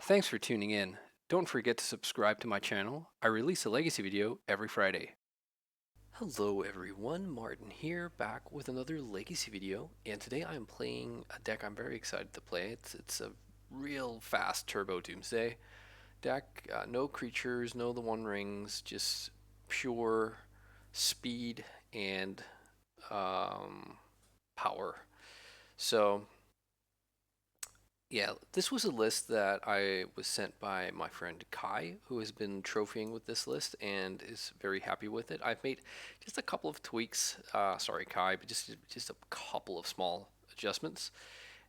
Thanks for tuning in. Don't forget to subscribe to my channel. I release a legacy video every Friday. Hello everyone, Martin here, back with another legacy video, and today I'm playing a deck I'm very excited to play. It's a real fast Turbo Doomsday deck. No creatures, no the one rings, just pure speed and power. So yeah, this was a list that I was sent by my friend Kai, who has been trophying with this list and is very happy with it. I've made just a couple of tweaks. Sorry, Kai, but just a couple of small adjustments.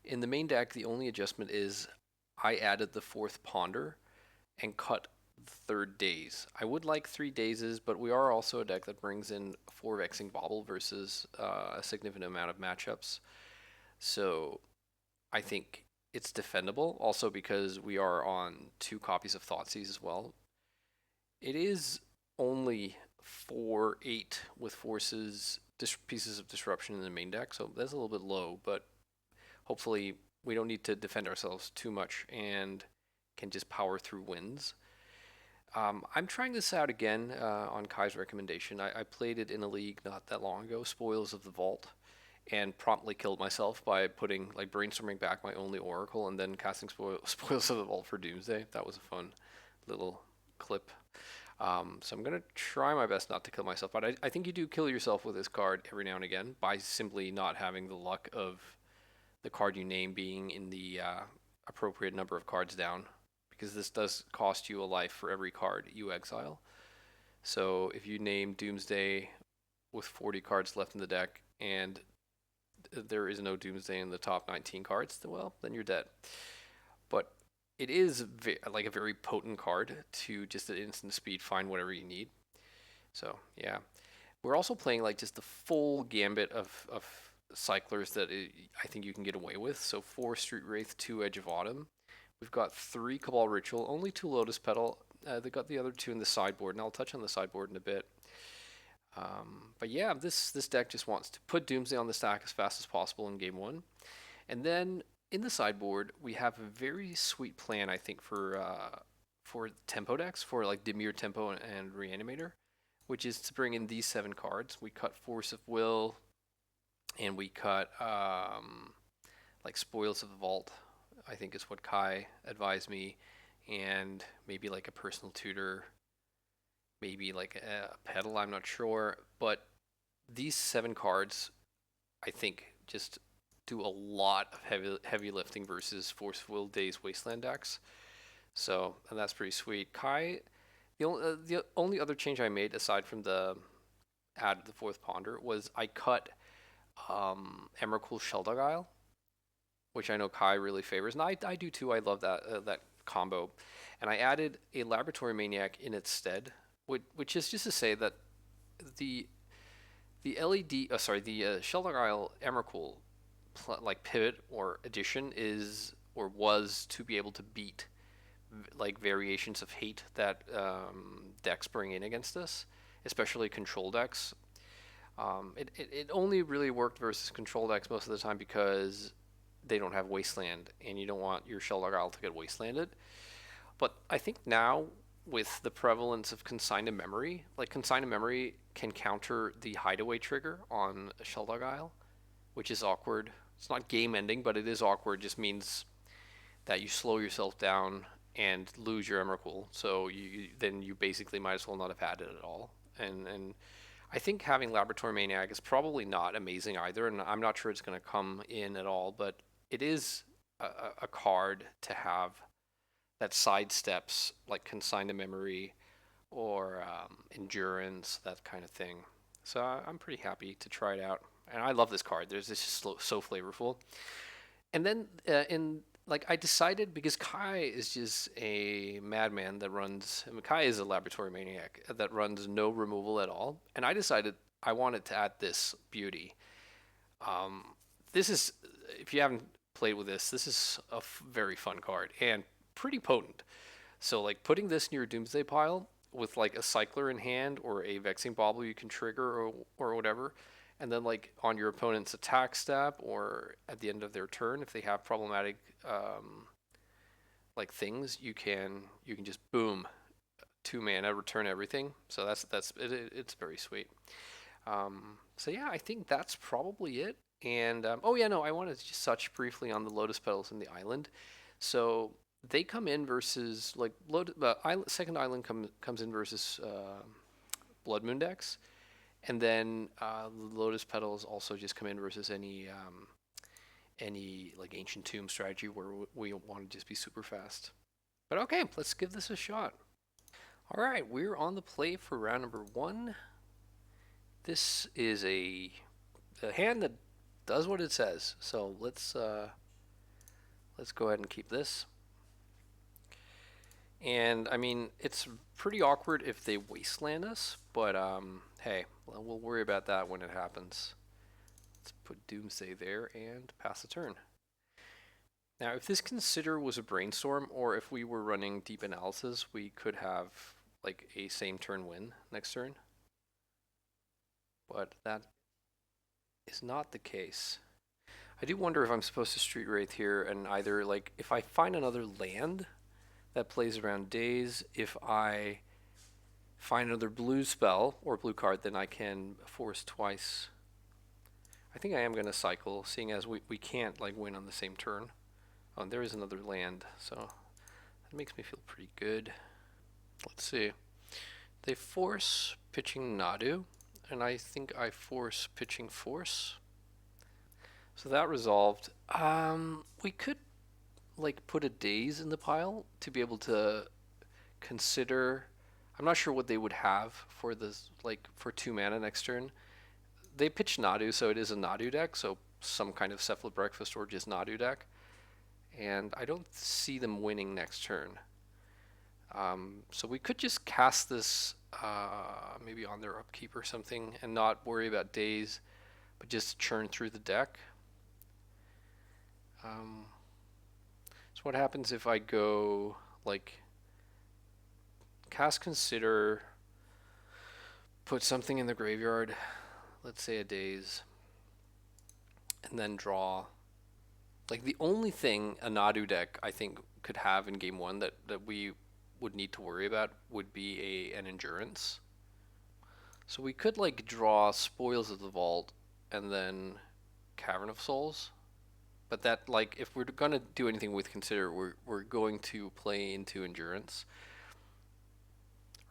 In the main deck, the only adjustment is I added the fourth Ponder and cut the third Daze. I would like 3 Dazes, but we are also a deck that brings in 4 Vexing Bauble versus a significant amount of matchups. So I think it's defendable, also because we are on 2 copies of Thoughtseize as well. It is only 4/8 with forces, pieces of disruption in the main deck, so that's a little bit low, but hopefully we don't need to defend ourselves too much and can just power through wins. I'm trying this out again on Kai's recommendation. I played it in a league not that long ago, Spoils of the Vault, and promptly killed myself by putting brainstorming back my only Oracle and then casting Spoils of the Vault for Doomsday. That was a fun little clip. So I'm gonna try my best not to kill myself, but I think you do kill yourself with this card every now and again by simply not having the luck of the card you name being in the appropriate number of cards down, because this does cost you a life for every card you exile. So if you name Doomsday with 40 cards left in the deck and there is no Doomsday in the top 19 cards, well, then you're dead. But it is like a very potent card to just at instant speed find whatever you need. So yeah, we're also playing like just the full gambit of cyclers that I think you can get away with. So 4 Street Wraith, 2 Edge of Autumn. We've got 3 Cabal Ritual, only 2 Lotus Petal. They got the other 2 in the sideboard, and I'll touch on the sideboard in a bit. But yeah, this deck just wants to put Doomsday on the stack as fast as possible in game 1. And then in the sideboard, we have a very sweet plan, I think, for tempo decks, for like Dimir Tempo and Reanimator, which is to bring in these 7 cards. We cut Force of Will, and we cut like Spoils of the Vault, I think is what Kai advised me, and maybe like a Personal Tutor, maybe like a Pedal, I'm not sure. But these 7 cards, I think, just do a lot of heavy lifting versus Force of Will Days Wasteland decks. So, and that's pretty sweet. Kai, the only other change I made aside from the add the fourth Ponder was I cut Emrakul Sheldog Isle, which I know Kai really favors, and I do too. I love that combo, and I added a Laboratory Maniac in its stead, which is just to say that the LED, the Sheldog Isle Emrakul like pivot or addition is or was to be able to beat like variations of hate that decks bring in against us, especially control decks. It only really worked versus control decks most of the time because they don't have Wasteland, and you don't want your Sheldog Isle to get Wastelanded. But I think now, with the prevalence of Consign to Memory, like Consign to Memory can counter the Hideaway trigger on a Sheldog Isle, which is awkward. It's not game ending, but it is awkward. It just means that you slow yourself down and lose your Emrakul. So then you basically might as well not have had it at all. And I think having Laboratory Maniac is probably not amazing either, and I'm not sure it's going to come in at all, but it is a card to have that sidesteps like Consign to Memory or Endurance, that kind of thing. So I'm pretty happy to try it out, and I love this card. This is so flavorful. And then I decided, because Kai is just a madman that runs. I mean, Kai is a Laboratory Maniac that runs no removal at all, and I decided I wanted to add this beauty. This is, if you haven't played with this is a very fun card and pretty potent. So like putting this in your Doomsday pile with like a Cycler in hand or a Vexing Bauble you can trigger or whatever, and then like on your opponent's attack step or at the end of their turn if they have problematic like things, you can just boom 2 mana return everything. So it's very sweet. So yeah, I think that's probably it. And oh yeah, no, I wanted to just touch briefly on the lotus petals in the island. So they come in versus like second island comes in versus Blood Moon decks, and then the lotus petals also just come in versus any like ancient tomb strategy where we want to just be super fast. But okay, let's give this a shot. All right, we're on the play for round number one. This is a hand that does what it says. So let's go ahead and keep this. And I mean, it's pretty awkward if they wasteland us, but hey, we'll worry about that when it happens. Let's put Doomsday there and pass the turn. Now, if this consider was a brainstorm, or if we were running deep analysis, we could have like a same turn win next turn. But that is not the case. I do wonder if I'm supposed to Street Wraith here and either like if I find another land that plays around days, if I find another blue spell or blue card, then I can force twice. I think I am going to cycle, seeing as we can't like win on the same turn. Oh, there is another land, so that makes me feel pretty good. Let's see. They force pitching Nadu, and I think I force pitching Force. So that resolved. We could like put a daze in the pile to be able to consider. I'm not sure what they would have for this, like for 2 mana next turn. They pitch Nadu, so it is a Nadu deck, so some kind of Cephalid Breakfast or just Nadu deck. And I don't see them winning next turn. So we could just cast this maybe on their upkeep or something and not worry about days, but just churn through the deck. So what happens if I go like cast consider, put something in the graveyard, let's say a daze, and then draw. Like the only thing a Nadu deck I think could have in game one that we would need to worry about would be an endurance. So we could like draw Spoils of the Vault and then Cavern of Souls. But that like if we're gonna do anything with consider, we're going to play into endurance.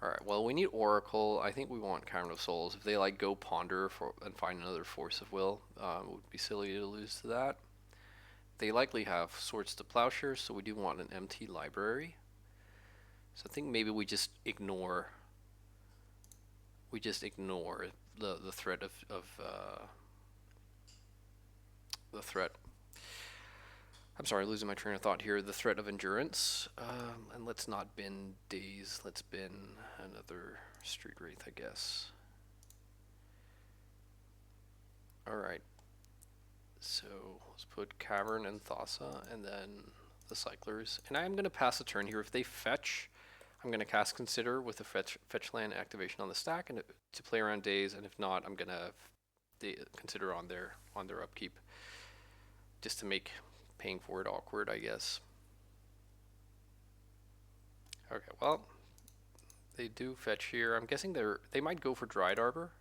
Alright, well we need Oracle. I think we want Cavern of Souls. If they like go ponder and find another Force of Will, it would be silly to lose to that. They likely have Swords to Plowshares, so we do want an empty library. So I think maybe we just ignore the threat of the threat. I'm sorry, losing my train of thought here. The threat of endurance, and let's not bin days. Let's bin another Street Wraith, I guess. All right. So let's put Cavern and Thassa, and then the Cyclers. And I'm going to pass a turn here. If they fetch, I'm going to cast Consider with a fetch land activation on the stack and to play around days. And if not, I'm going to Consider on their upkeep, just to make paying for it awkward, I guess. Okay, well, they do fetch here. I'm guessing they might go for Dried Arbor.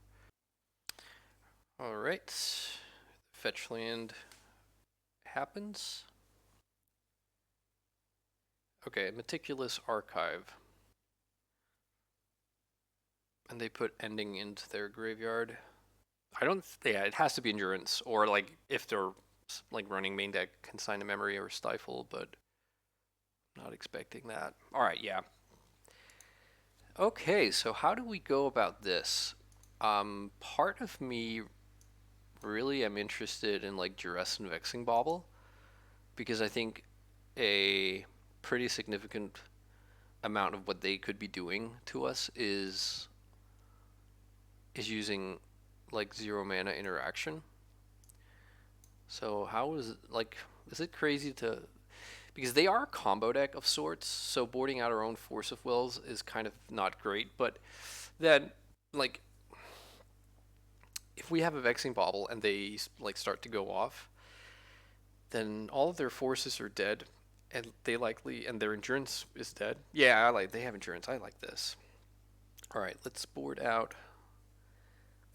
All right, fetch land happens. Okay, Meticulous Archive. And they put Ending into their graveyard. Yeah, it has to be Endurance, or like if they're like running main deck, Consign to Memory or Stifle, but not expecting that. All right, yeah. Okay, so how do we go about this? Part of me really am interested in like Duress and Vexing Bauble, because I think a pretty significant amount of what they could be doing to us is using like 0 mana interaction. So how is it crazy to, because they are a combo deck of sorts, so boarding out our own Force of Wills is kind of not great, but then like if we have a Vexing Bauble and they like start to go off, then all of their forces are dead, And they likely, and their endurance is dead. Yeah, they have endurance. I like this. All right, let's board out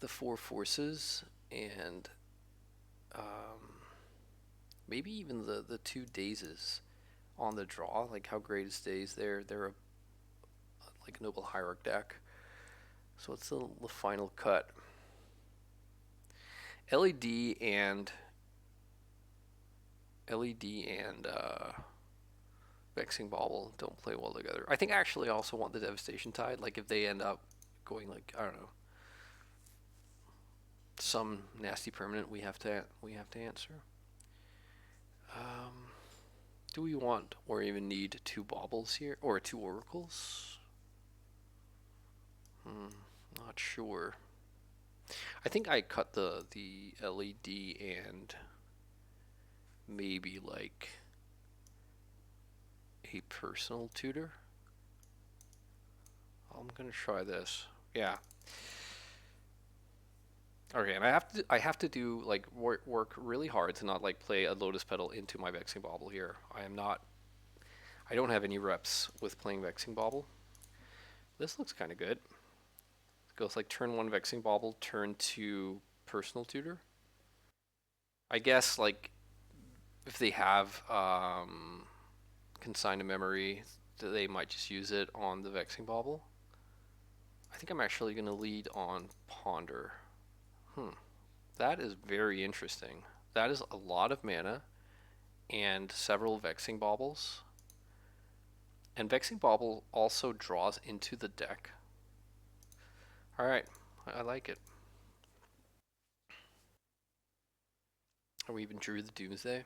the four forces and um, maybe even the two dazes on the draw. Like how great is daze? They're like a noble hierarch deck. So it's the final cut. LED and LED and Vexing Bauble don't play well together. I think actually I also want the Devastation Tide. Like if they end up going like I don't know some nasty permanent, we have to answer. Um, do we want or even need two baubles here or two oracles? Not sure. I think I cut the LED and maybe like a personal tutor. I'm gonna try this. Yeah. Okay, and I have to do like work really hard to not like play a Lotus Petal into my Vexing Bauble here. I don't have any reps with playing Vexing Bauble. This looks kind of good. It goes like turn one Vexing Bauble, turn two Personal Tutor. I guess like if they have consigned to memory, they might just use it on the Vexing Bauble. I think I'm actually going to lead on Ponder. That is very interesting. That is a lot of mana and several Vexing Baubles. And Vexing Bauble also draws into the deck. Alright, I like it. We even drew the Doomsday.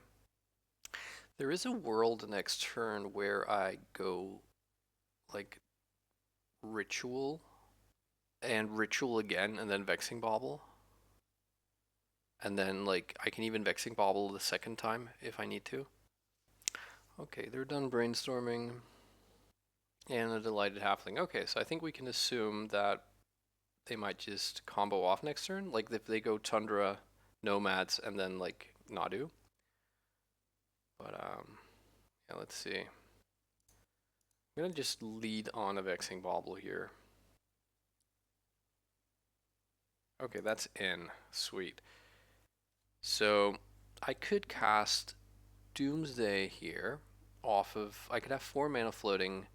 There is a world next turn where I go like Ritual and Ritual again and then Vexing Bauble. And then like I can even Vexing Bauble the second time if I need to. Okay, they're done brainstorming. And a Delighted Halfling. Okay, so I think we can assume that they might just combo off next turn. Like if they go Tundra, Nomads, and then like Nadu. But yeah, let's see. I'm gonna just lead on a Vexing Bauble here. Okay, that's in. Sweet. So I could cast Doomsday here off of. I could have 4 mana floating,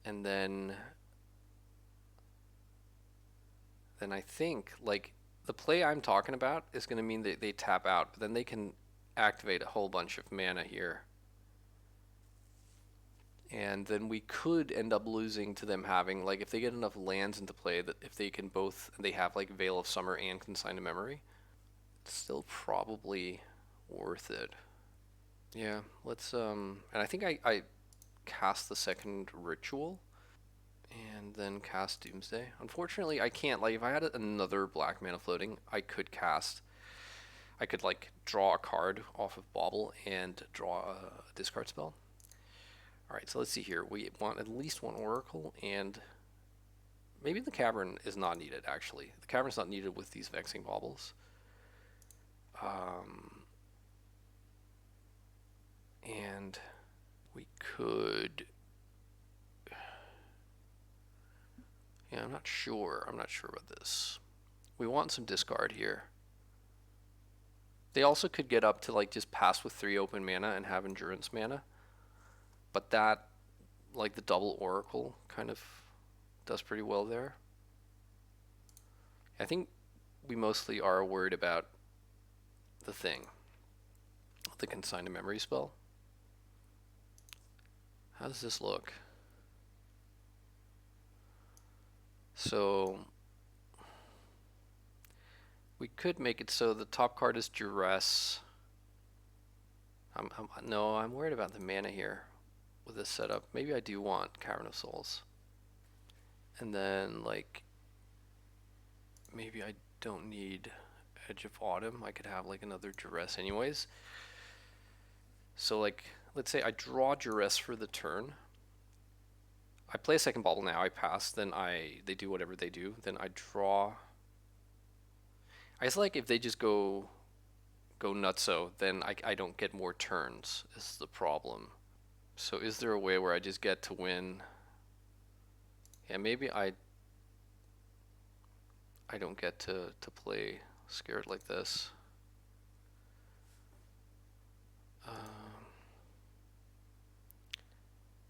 and then I think like the play I'm talking about is going to mean that they tap out, but then they can activate a whole bunch of mana here. And then we could end up losing to them having, like, if they get enough lands into play, that if they can both, they have, like, Veil of Summer and Consign to Memory, it's still probably worth it. Yeah, let's, and I think I cast the second Ritual, and then cast Doomsday. Unfortunately, I can't, like, if I had another black mana floating, I could like, draw a card off of Bauble and draw a discard spell. Alright, so let's see here. We want at least one Oracle, and maybe the Cavern is not needed, actually. The Cavern's not needed with these Vexing Baubles. And we could... Yeah, I'm not sure. I'm not sure about this. We want some discard here. They also could get up to, like, just pass with 3 open mana and have Endurance mana. But that, like the double Oracle, kind of does pretty well there. I think we mostly are worried about the thing, the Consign to Memory spell. How does this look? So we could make it so the top card is Duress. No, I'm worried about the mana here with this setup. Maybe I do want Cavern of Souls. And then, like, maybe I don't need Edge of Autumn. I could have, like, another Duress anyways. So, like, let's say I draw Duress for the turn. I play a second Bauble now, I pass, then they do whatever they do, then I draw. I guess, like, if they just go go nutso, then I don't get more turns, is the problem. So is there a way where I just get to win? Yeah, maybe I don't get to play scared like this.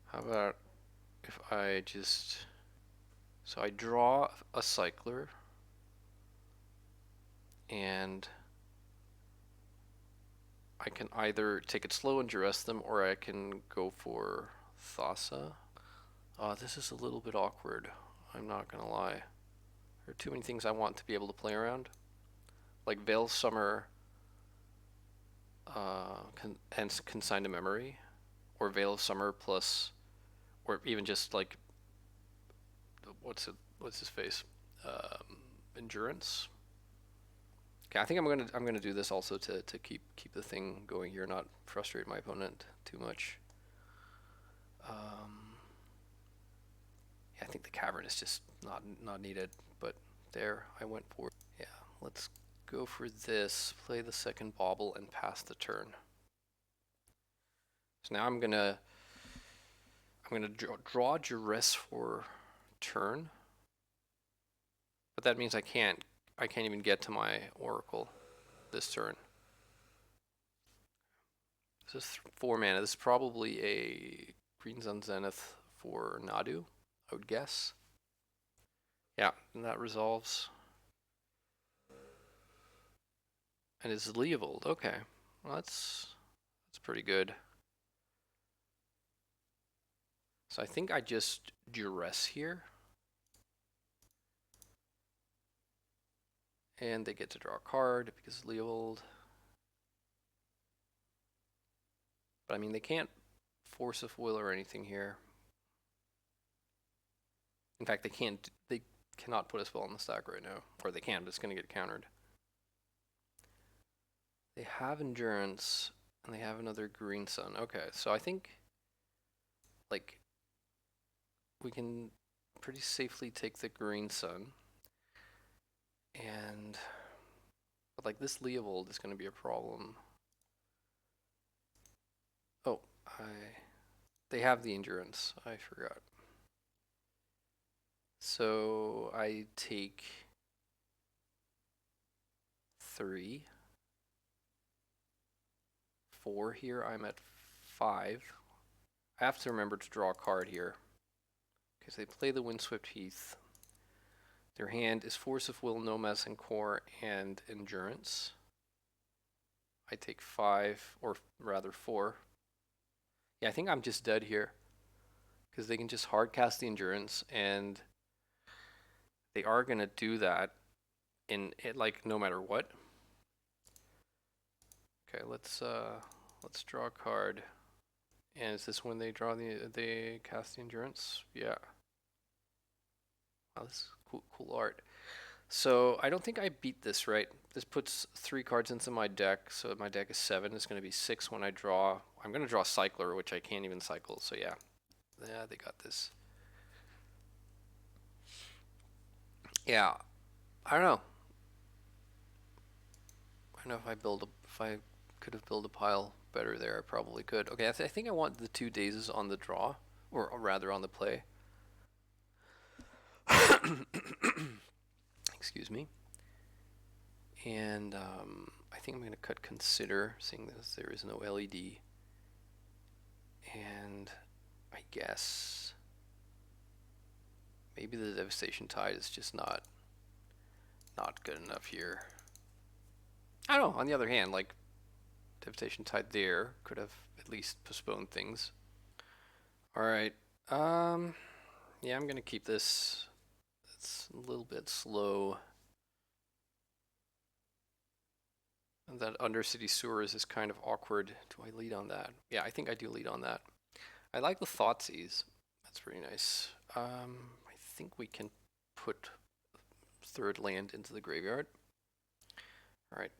How about if I just... So I draw a cycler, and I can either take it slow and duress them, or I can go for Thassa. This is a little bit awkward, I'm not gonna lie. There are too many things I want to be able to play around. Like Veil of Summer and Consign to Memory, or Veil of Summer plus, or even just like, what's his face? Endurance. Okay, I think I'm gonna do this also to keep the thing going here, not frustrate my opponent too much. Yeah, I think the cavern is just not needed, but there I went for. Yeah, let's go for this. Play the second bauble and pass the turn. So now I'm gonna draw duress for turn, but that means I can't even get to my Oracle this turn. This is 4 mana. This is probably a Green Sun Zenith for Nadu, I would guess. Yeah, and that resolves. And it's Leovold. Okay, well, that's pretty good. So I think I just duress here. And they get to draw a card because it's Leovold. But I mean, they can't force a foil or anything here. In fact, they cannot put a spell on the stack right now. Or they can, but it's going to get countered. They have Endurance, and they have another Green Sun. Okay, so I think, like, we can pretty safely take the Green Sun. And, but like, this Leovold is going to be a problem. Oh, they have the Endurance. I forgot. So I take 3, 4 here. I'm at 5. I have to remember to draw a card here because they play the Windswept Heath. Their hand is Force of Will, Nomads and Core, and Endurance. I take 5, or rather 4. Yeah, I think I'm just dead here because they can just hard cast the Endurance, and they are gonna do that in it, like, no matter what. Okay, let's draw a card. And is this when they cast the Endurance? Yeah. Wow, this is cool art. So I don't think I beat this, right? This puts 3 cards into my deck, so my deck is 7. It's going to be 6 when I draw. I'm going to draw Cycler, which I can't even cycle, so yeah. Yeah, they got this. Yeah, I don't know. I don't know if I could have built a pile better there. I probably could. Okay, I think I want the 2 dazes on the draw, or rather on the play. Excuse me. And I think I'm going to cut Consider, seeing as there is no LED. And I guess maybe the Devastation Tide is just not good enough here. I don't know, on the other hand, like, Devastation Tide there could have at least postponed things. Alright, yeah, I'm going to keep this. It's a little bit slow. And that Undercity Sewers is kind of awkward. Do I lead on that? Yeah, I think I do lead on that. I like the Thoughtseize. That's pretty nice. I think we can put 3rd land into the graveyard. Alright,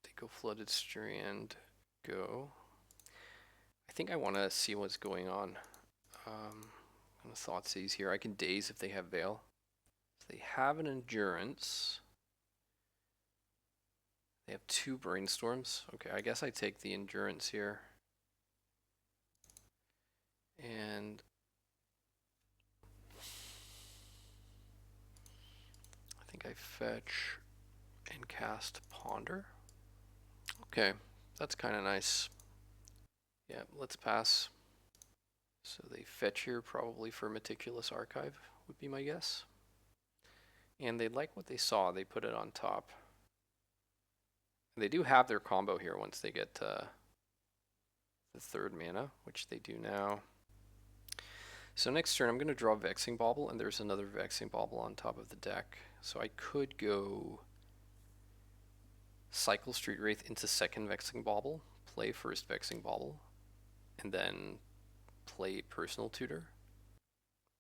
they go Flooded Strand, go. I think I want to see what's going on. I'm going to Thoughtseize here. I can Daze if they have Veil. So they have an Endurance. They have 2 brainstorms. Okay, I guess I take the endurance here. And I think I fetch and cast Ponder. Okay, that's kind of nice. Yeah, let's pass. So they fetch here probably for Meticulous Archive would be my guess. And they like what they saw. They put it on top. They do have their combo here once they get the 3rd mana, which they do now. So next turn I'm going to draw Vexing Bauble, and there's another Vexing Bauble on top of the deck. So I could go cycle Street Wraith into 2nd Vexing Bauble, play 1st Vexing Bauble, and then play Personal Tutor.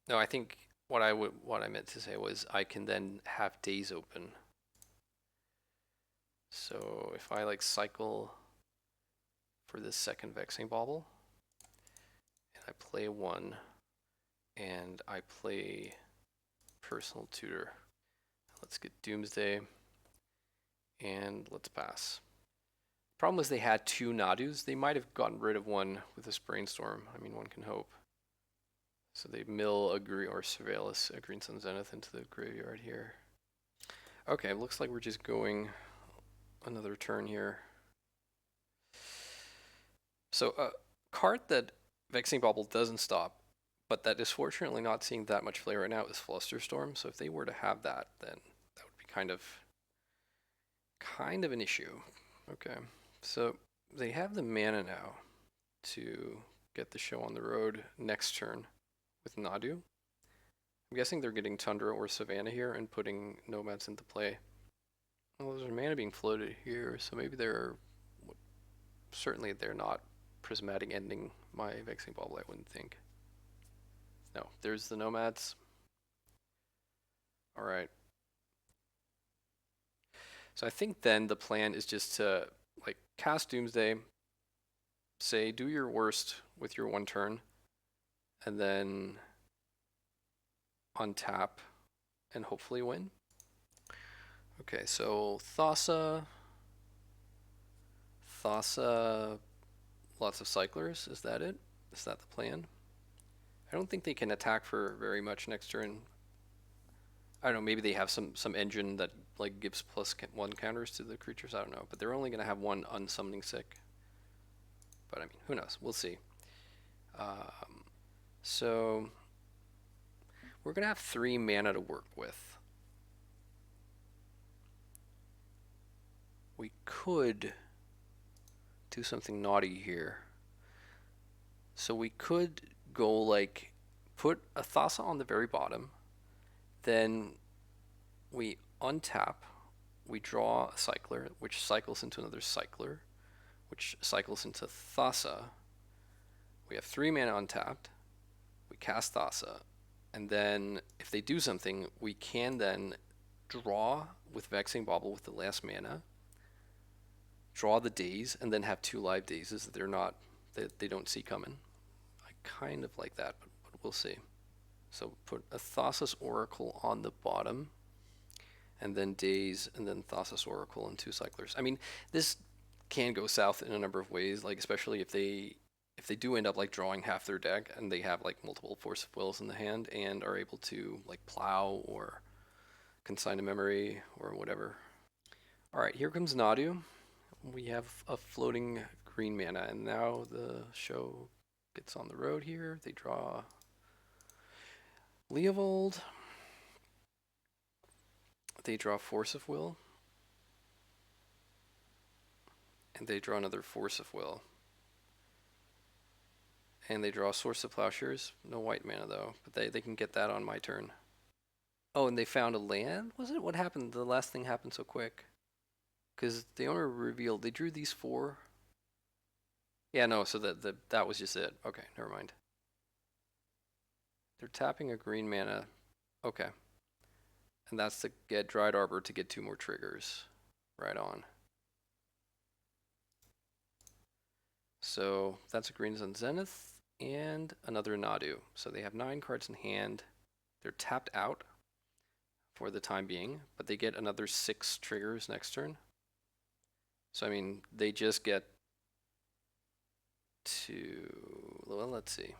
No, I think what I meant to say was I can then have Days open. So if I like cycle for this 2nd Vexing Bauble, and I play 1, and I play Personal Tutor. Let's get Doomsday, and let's pass. Problem is they had 2 Nadus. They might have gotten rid of one with this Brainstorm. I mean, one can hope. So they mill a green, or Surveillance, a Green Sun Zenith into the graveyard here. Okay, looks like we're just going another turn here. So a card that Vexing Bauble doesn't stop, but that is fortunately not seeing that much play right now, is Flusterstorm. So if they were to have that, then that would be kind of an issue. Okay, so they have the mana now to get the show on the road next turn with Nadu. I'm guessing they're getting Tundra or Savannah here and putting Nomads into play. Well, there's mana being floated here, so maybe certainly they're not Prismatic ending my Vexing Bauble, I wouldn't think. No, there's the Nomads. Alright. So I think then the plan is just to like cast Doomsday, say do your worst with your 1 turn, and then untap and hopefully win. Okay, so Thassa, lots of cyclers, is that it? Is that the plan? I don't think they can attack for very much next turn. I don't know, maybe they have some engine that like gives +1 counters to the creatures, I don't know, but they're only going to have 1 unsummoning sick. But I mean, who knows, we'll see. So we're going to have 3 mana to work with. We could do something naughty here. So we could go like put a Thassa on the very bottom, then we untap, we draw a cycler, which cycles into another cycler, which cycles into Thassa. We have 3 mana untapped, we cast Thassa, and then if they do something, we can then draw with Vexing Bauble with the last mana, draw the Daze, and then have 2 live Dazes that they don't see coming. I kind of like that, but we'll see. So put a Thassa's Oracle on the bottom, and then Daze, and then Thassa's Oracle and 2 cyclers. I mean, this can go south in a number of ways, like especially if they do end up like drawing half their deck and they have like multiple Force of Wills in the hand and are able to like plow or consign to memory or whatever. Alright, here comes Nadu. We have a floating green mana, and now the show gets on the road here. They draw Leovold. They draw Force of Will. And they draw another Force of Will. And they draw Source of Plowshares. No white mana though, but they can get that on my turn. Oh, and they found a land? Was it? What happened? The last thing happened so quick. Because the owner revealed they drew these 4. Yeah, no, so that was just it. Okay, never mind. They're tapping a green mana. Okay. And that's to get Dried Arbor to get 2 more triggers. Right on. So that's a Green Sun Zenith and another Nadu. So they have 9 cards in hand. They're tapped out for the time being, but they get another 6 triggers next turn. So I mean, they just get to, well, let's see.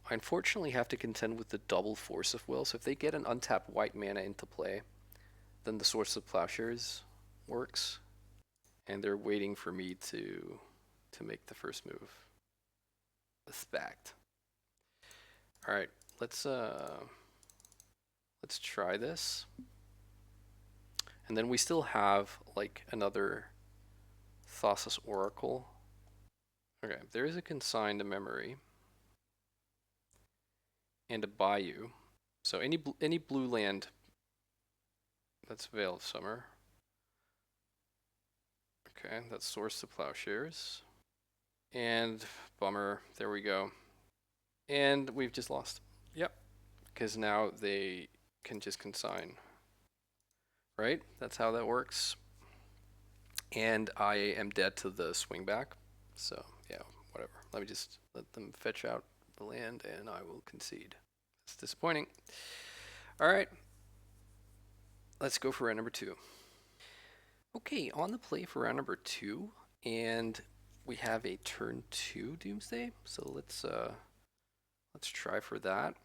I unfortunately have to contend with the double Force of Will. So if they get an untapped white mana into play, then the Source of Plowshares works, and they're waiting for me to make the first move. Respect. All right, let's try this, and then we still have like another Thassa's Oracle. Okay, there is a Consigned Memory and a Bayou. So any blue land that's Veil of Summer. Okay, that's Source to Plowshares. And bummer, there we go. And we've just lost. Yep, because now they can just consign. Right? That's how that works. And I am dead to the swing back. So, yeah, whatever. Let me just let them fetch out the land and I will concede. It's disappointing. All right. Let's go for round number 2. Okay, on the play for round number 2, and we have a turn 2 Doomsday. So let's try for that.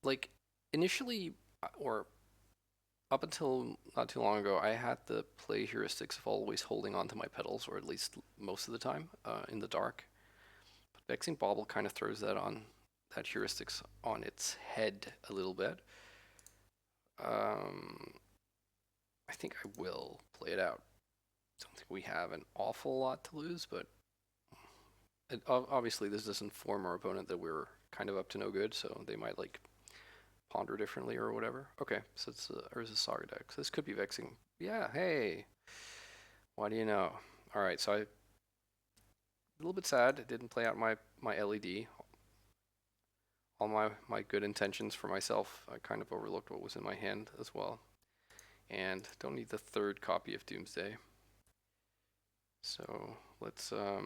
Like initially, or up until not too long ago, I had the play heuristics of always holding on to my pedals, or at least most of the time, in the dark. But Vexing Bauble kind of throws that heuristics on its head a little bit. I think I will play it out. Don't think we have an awful lot to lose, but obviously this doesn't inform our opponent that we're kind of up to no good, so they might like ponder differently or whatever. Okay, so it's Urza Saga deck. So this could be Vexing. Yeah, hey. Why do you know? All right, so a little bit sad. It didn't play out my LED. All my good intentions for myself, I kind of overlooked what was in my hand as well. And don't need the third copy of Doomsday. So let's oh,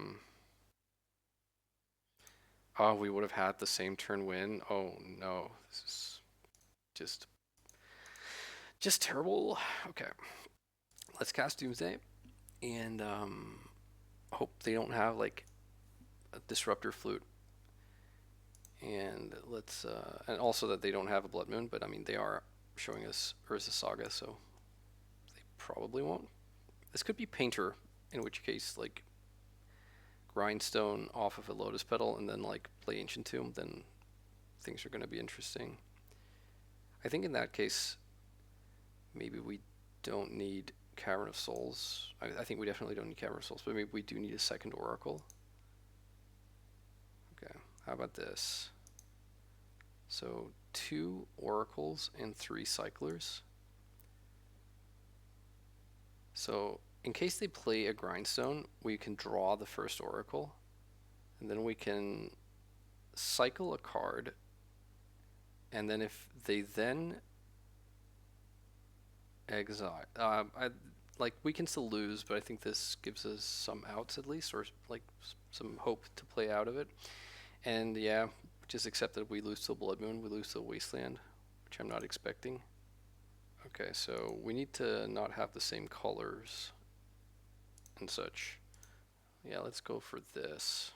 we would have had the same turn win. Oh no, this is just terrible. Okay, let's cast Doomsday and hope they don't have like a Disruptor Flute. And let's and also that they don't have a Blood Moon, but I mean they are showing us Urza Saga, so they probably won't. This could be Painter, in which case like Grindstone off of a Lotus Petal and then like play Ancient Tomb, then things are going to be interesting. I think in that case, maybe we don't need Cavern of Souls. I think we definitely don't need Cavern of Souls, but maybe we do need a second Oracle. Okay, how about this? So 2 Oracles and 3 Cyclers. So in case they play a Grindstone, we can draw the first Oracle, and then we can cycle a card, and then if they then exile, like we can still lose, but I think this gives us some outs at least, or like some hope to play out of it. And yeah, just accept that we lose to Blood Moon, we lose to Wasteland, which I'm not expecting. Okay, so we need to not have the same colors and such. Yeah, let's go for this.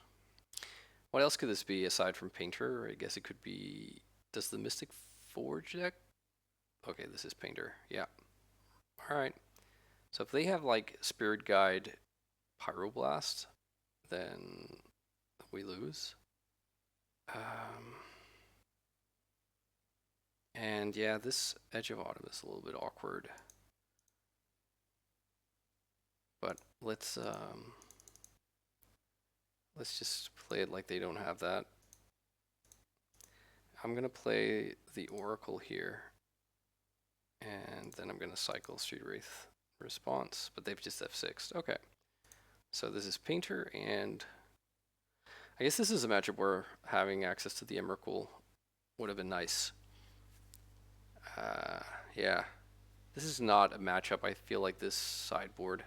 What else could this be aside from Painter? I guess it could be, does the Mystic Forge deck? Okay, this is Painter, yeah. Alright, so if they have like Spirit Guide Pyroblast, then we lose. And yeah, this Edge of Autumn is a little bit awkward. But let's just play it like they don't have that. I'm gonna play the Oracle here, and then I'm gonna cycle Street Wraith response, but they've just F6'd. Okay, so this is Painter, and I guess this is a matchup where having access to the Emrakul would have been nice. Yeah, this is not a matchup I feel like this sideboard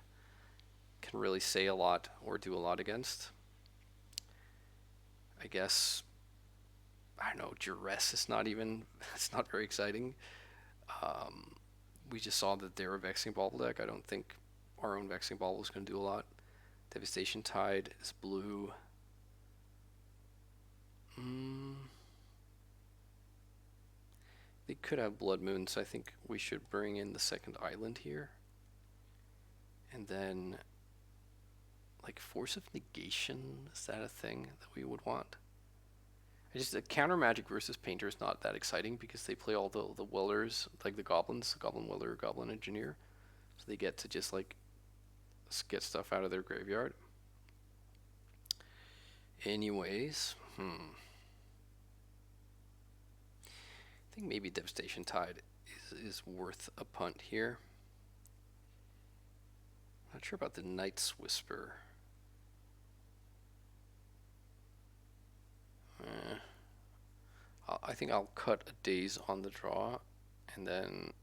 can really say a lot or do a lot against. I guess, I don't know, Duress is not even, it's not very exciting. We just saw that they're a Vexing Bauble deck. I don't think our own Vexing Bauble is going to do a lot. Devastation Tide is blue. They could have Blood Moon, so I think we should bring in the second island here. And then, like, Force of Negation, is that a thing that we would want? Counter Magic versus Painter is not that exciting because they play all the Wellers, like the Goblins, Goblin Weller, Goblin Engineer. So they get to just, like, get stuff out of their graveyard. Anyways, I think maybe Devastation Tide is worth a punt here. Not sure about the Night's Whisper. I think I'll cut a Daze on the draw, and then,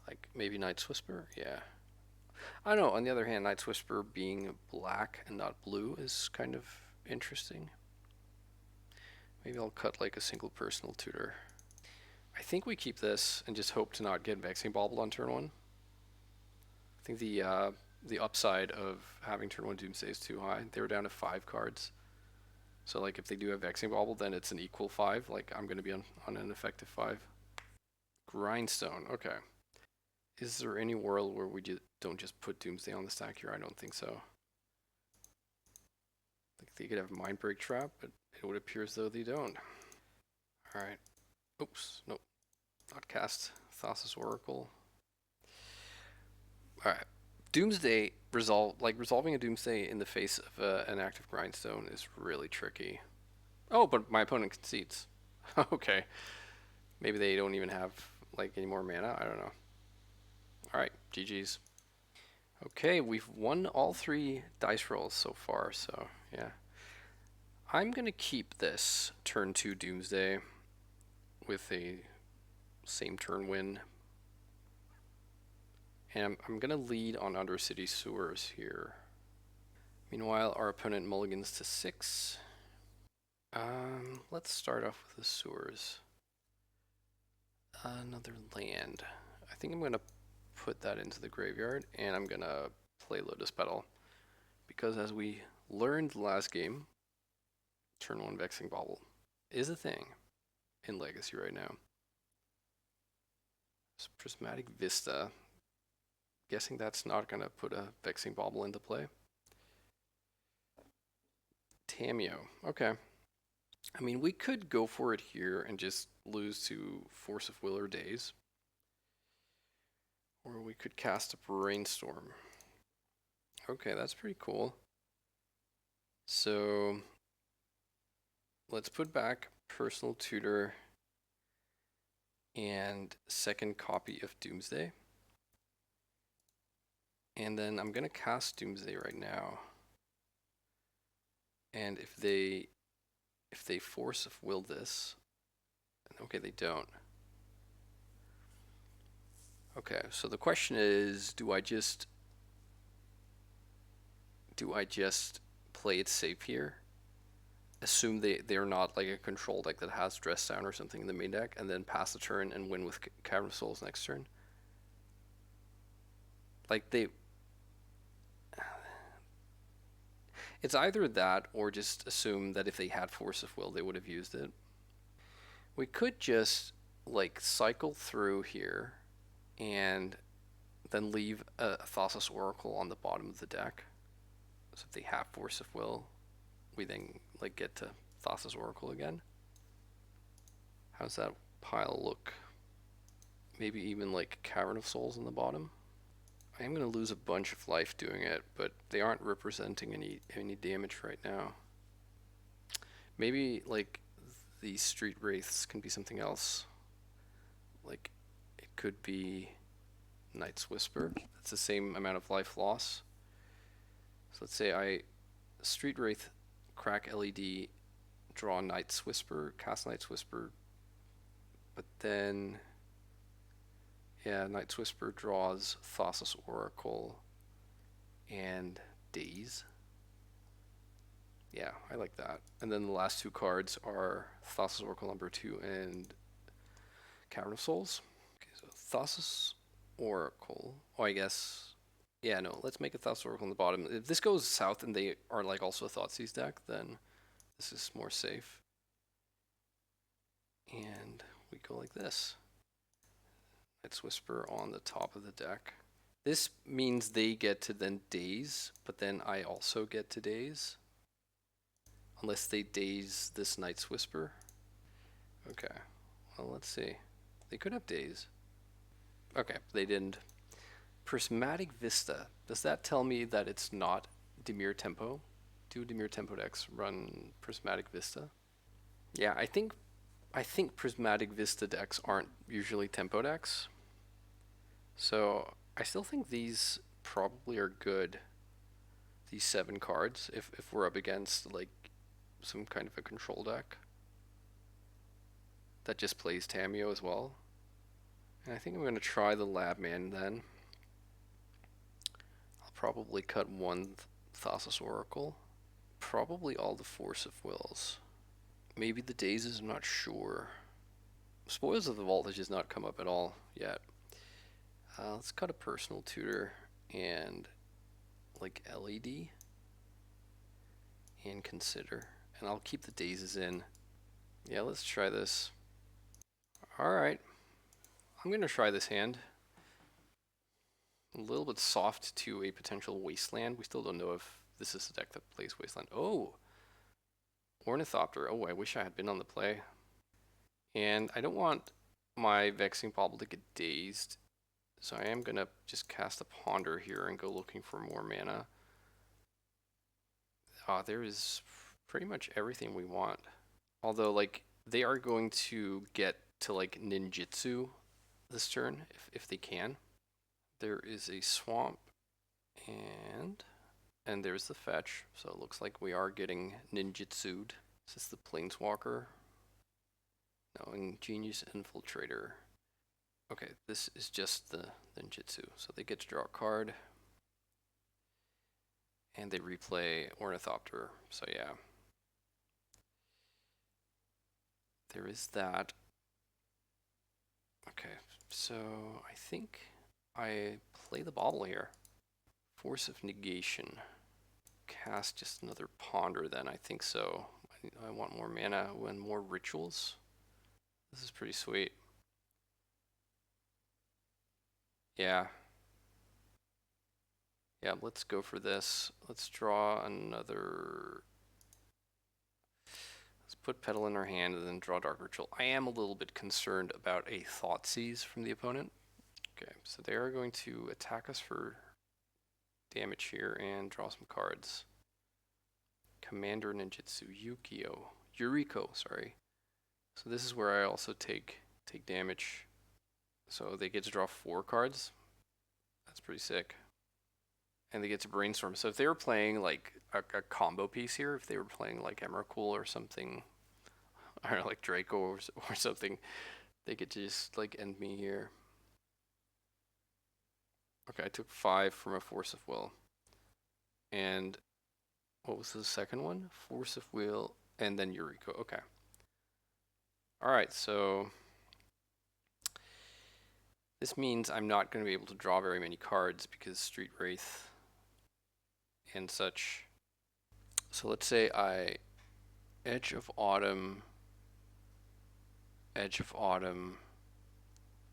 like, maybe Night's Whisper. Yeah. I don't know. On the other hand, Night's Whisper being black and not blue is kind of interesting. Maybe I'll cut like a single Personal Tutor. I think we keep this and just hope to not get Vexing Bauble on turn 1. I think the upside of having turn 1 Doomsday is too high. They were down to 5 cards. So, like, if they do have Vexing Bauble, then it's an equal 5. Like, I'm going to be on an effective 5. Grindstone, okay. Is there any world where we don't just put Doomsday on the stack here? I don't think so. Like, they could have Mindbreak Trap, but it would appear as though they don't. Alright. Oops, nope. Not cast Thassa's Oracle. Alright. Doomsday, resolving a Doomsday in the face of an active Grindstone is really tricky. Oh, but my opponent concedes. Okay. Maybe they don't even have, like, any more mana? I don't know. Alright, GG's. Okay, we've won all 3 dice rolls so far, so yeah. I'm gonna keep this turn 2 Doomsday with a same turn win. And I'm gonna lead on Undercity Sewers here. Meanwhile, our opponent mulligans to 6. Let's start off with the Sewers. Another land. I think I'm gonna put that into the graveyard, and I'm gonna play Lotus Petal. Because as we learned last game, turn 1 Vexing Bauble is a thing in Legacy right now. Prismatic Vista. Guessing that's not going to put a Vexing Bauble into play. Tameo. Okay. I mean, we could go for it here and just lose to Force of Will or Daze. Or we could cast a Brainstorm. Okay, that's pretty cool. So let's put back Personal Tutor and second copy of Doomsday. And then I'm going to cast Doomsday right now. And if they Force of Will this, okay, they don't. Okay, so the question is, do I just play it safe here? Assume they're not like a control deck that has Dress Down or something in the main deck, and then pass the turn and win with Cavern of Souls next turn? Like, it's either that or just assume that if they had Force of Will, they would have used it. We could just, like, cycle through here and then leave a Thassa's Oracle on the bottom of the deck. So if they have Force of Will, we then, like, get to Thassa's Oracle again. How's that pile look? Maybe even, like, Cavern of Souls on the bottom. I am going to lose a bunch of life doing it, but they aren't representing any damage right now. Maybe, like, the Street Wraiths can be something else. Like, it could be Night's Whisper. That's the same amount of life loss. So let's say I Street Wraith, crack LED, draw Night's Whisper, cast Night's Whisper, but then, yeah, Night's Whisper draws Thassa's Oracle and Daze. Yeah, I like that. And then the last 2 cards are Thassa's Oracle number 2 and Cavern of Souls. Okay, So Thassa's Oracle. Oh, I guess. Yeah, no. Let's make a Thassa's Oracle on the bottom. If this goes south and they are like also a Thoughtseize deck, then this is more safe. And we go like this. Let's Whisper on the top of the deck. This means they get to then daze, but then I also get to daze. Unless they daze this Night's Whisper. Okay. Well, let's see. They could have daze. Okay, they didn't. Prismatic Vista. Does that tell me that it's not Dimir Tempo? Do Dimir Tempo decks run Prismatic Vista? Yeah, I think Prismatic Vista decks aren't usually tempo decks. So I still think these probably are good. These 7 cards, if we're up against like some kind of a control deck that just plays Tameo as well. And I think I'm going to try the Labman then. I'll probably cut one Thassa's Oracle. Probably all the Force of Wills. Maybe the Dazes, I'm not sure. Spoils of the Vault has just not come up at all yet. Let's cut a Personal Tutor and like LED and Consider. And I'll keep the Dazes in. Yeah, let's try this. Alright. I'm going to try this hand. A little bit soft to a potential Wasteland. We still don't know if this is a deck that plays Wasteland. Oh! Ornithopter. Oh, I wish I had been on the play. And I don't want my Vexing Bauble to get dazed. So I am going to just cast a Ponder here and go looking for more mana. There is pretty much everything we want. Although, like, they are going to get to, like, Ninjutsu this turn, if they can. There is a Swamp, and there's the Fetch. So it looks like we are getting Ninjutsu'd. Is this the Planeswalker? No, Ingenious Infiltrator. Okay, this is just the Ninjutsu. So they get to draw a card. And they replay Ornithopter. So yeah. There is that. Okay, so I think I play the Bauble here. Force of Negation. Cast just another Ponder then, I think so. I want more mana and more rituals. This is pretty sweet. Yeah. Yeah, let's go for this. Let's draw another... Let's put Petal in our hand and then draw Dark Ritual. I am a little bit concerned about a Thoughtseize from the opponent. Okay, so they are going to attack us for damage here and draw some cards. Commander Ninjutsu, Yuriko, sorry. So this is where I also take damage. So they get to draw 4 cards. That's pretty sick. And they get to brainstorm. So if they were playing like a combo piece here, if they were playing like Emrakul or something, or like Draco or something, they could just like end me here. Okay, I took 5 from a Force of Will. And what was the second one? Force of Will, and then Yuriko. Okay. Alright, so this means I'm not going to be able to draw very many cards because Street Wraith and such. So let's say I Edge of Autumn,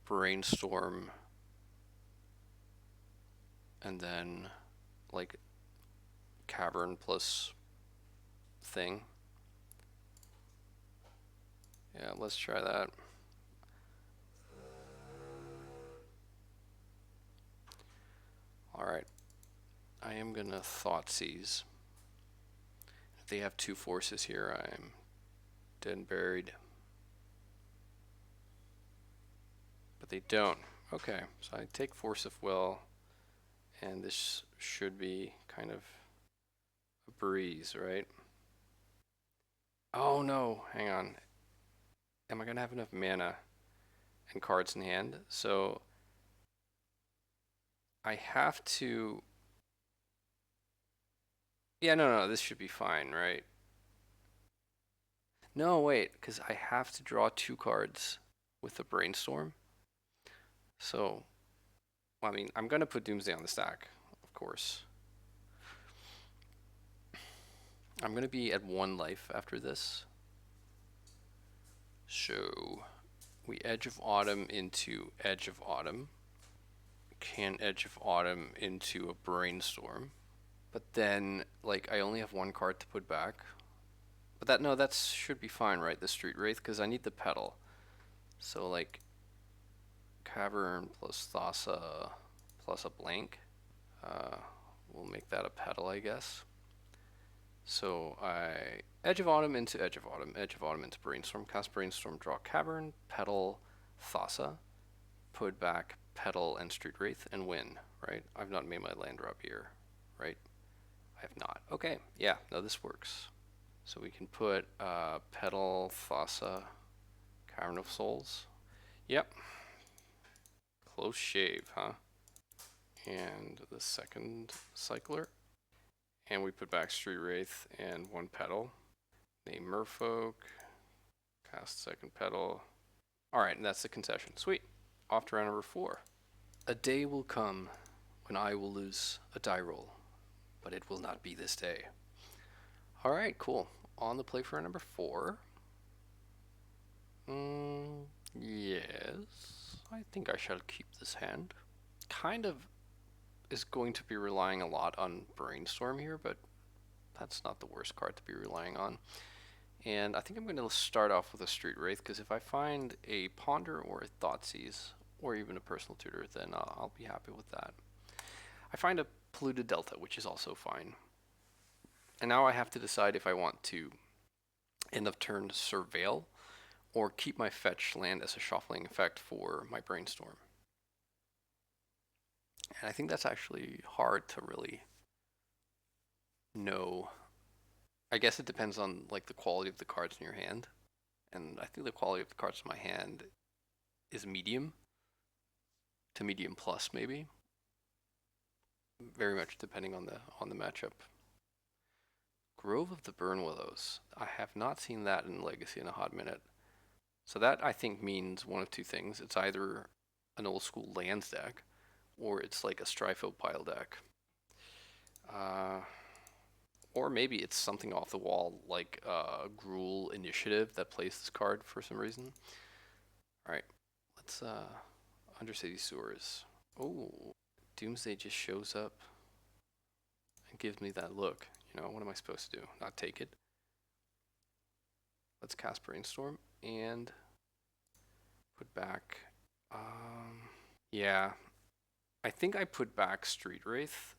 Brainstorm, and then like Cavern plus thing. Yeah, let's try that. Alright. I am gonna Thoughtseize. If they have 2 forces here, I'm dead and buried. But they don't. Okay, so I take Force of Will, and this should be kind of a breeze, right? Oh no, hang on. Am I gonna have enough mana and cards in hand? So I have to... Yeah, no, this should be fine, right? No, wait, because I have to draw 2 cards with the Brainstorm. So, I mean, I'm going to put Doomsday on the stack, of course. I'm going to be at 1 life after this. So, we Edge of Autumn into Edge of Autumn. Can Edge of Autumn into a Brainstorm. But then, like, I only have 1 card to put back. But that, no, that should be fine, right? The Street Wraith, because I need the Petal. So, like, Cavern plus Thassa plus a blank. We'll make that a Petal, I guess. So I Edge of Autumn into Edge of Autumn, Edge of Autumn into Brainstorm, cast Brainstorm, draw Cavern, Petal, Thassa, put back Petal and Street Wraith, and win, right? I've not made my land drop here, right? I have not. Okay, yeah, no, this works. So we can put Petal, Thassa, Cavern of Souls. Yep. Close shave, huh? And the second cycler. And we put back Street Wraith and 1 Petal. Name Merfolk. Cast second Petal. Alright, and that's the concession. Sweet. Off to round number 4. A day will come when I will lose a die roll, but it will not be this day. Alright, cool. On the play for round number 4. Yes. I think I shall keep this hand. Kind of is going to be relying a lot on Brainstorm here, but that's not the worst card to be relying on. And I think I'm going to start off with a Street Wraith, because if I find a Ponder or a Thoughtseize, or even a Personal Tutor, then I'll be happy with that. I find a Polluted Delta, which is also fine. And now I have to decide if I want to end of turn Surveil, or keep my fetch land as a shuffling effect for my Brainstorm. And I think that's actually hard to really know. I guess it depends on like the quality of the cards in your hand. And I think the quality of the cards in my hand is medium to medium plus, maybe. Very much depending on the matchup. Grove of the Burn Willows. I have not seen that in Legacy in a hot minute. So that I think means one of two things. It's either an old school lands deck, or it's like a Stryfo pile deck. Or maybe it's something off the wall, like Gruul Initiative that plays this card for some reason. Alright, let's Undercity Sewers. Oh, Doomsday just shows up and gives me that look. You know, what am I supposed to do? Not take it? Let's cast Brainstorm and put back... yeah, I think I put back Street Wraith.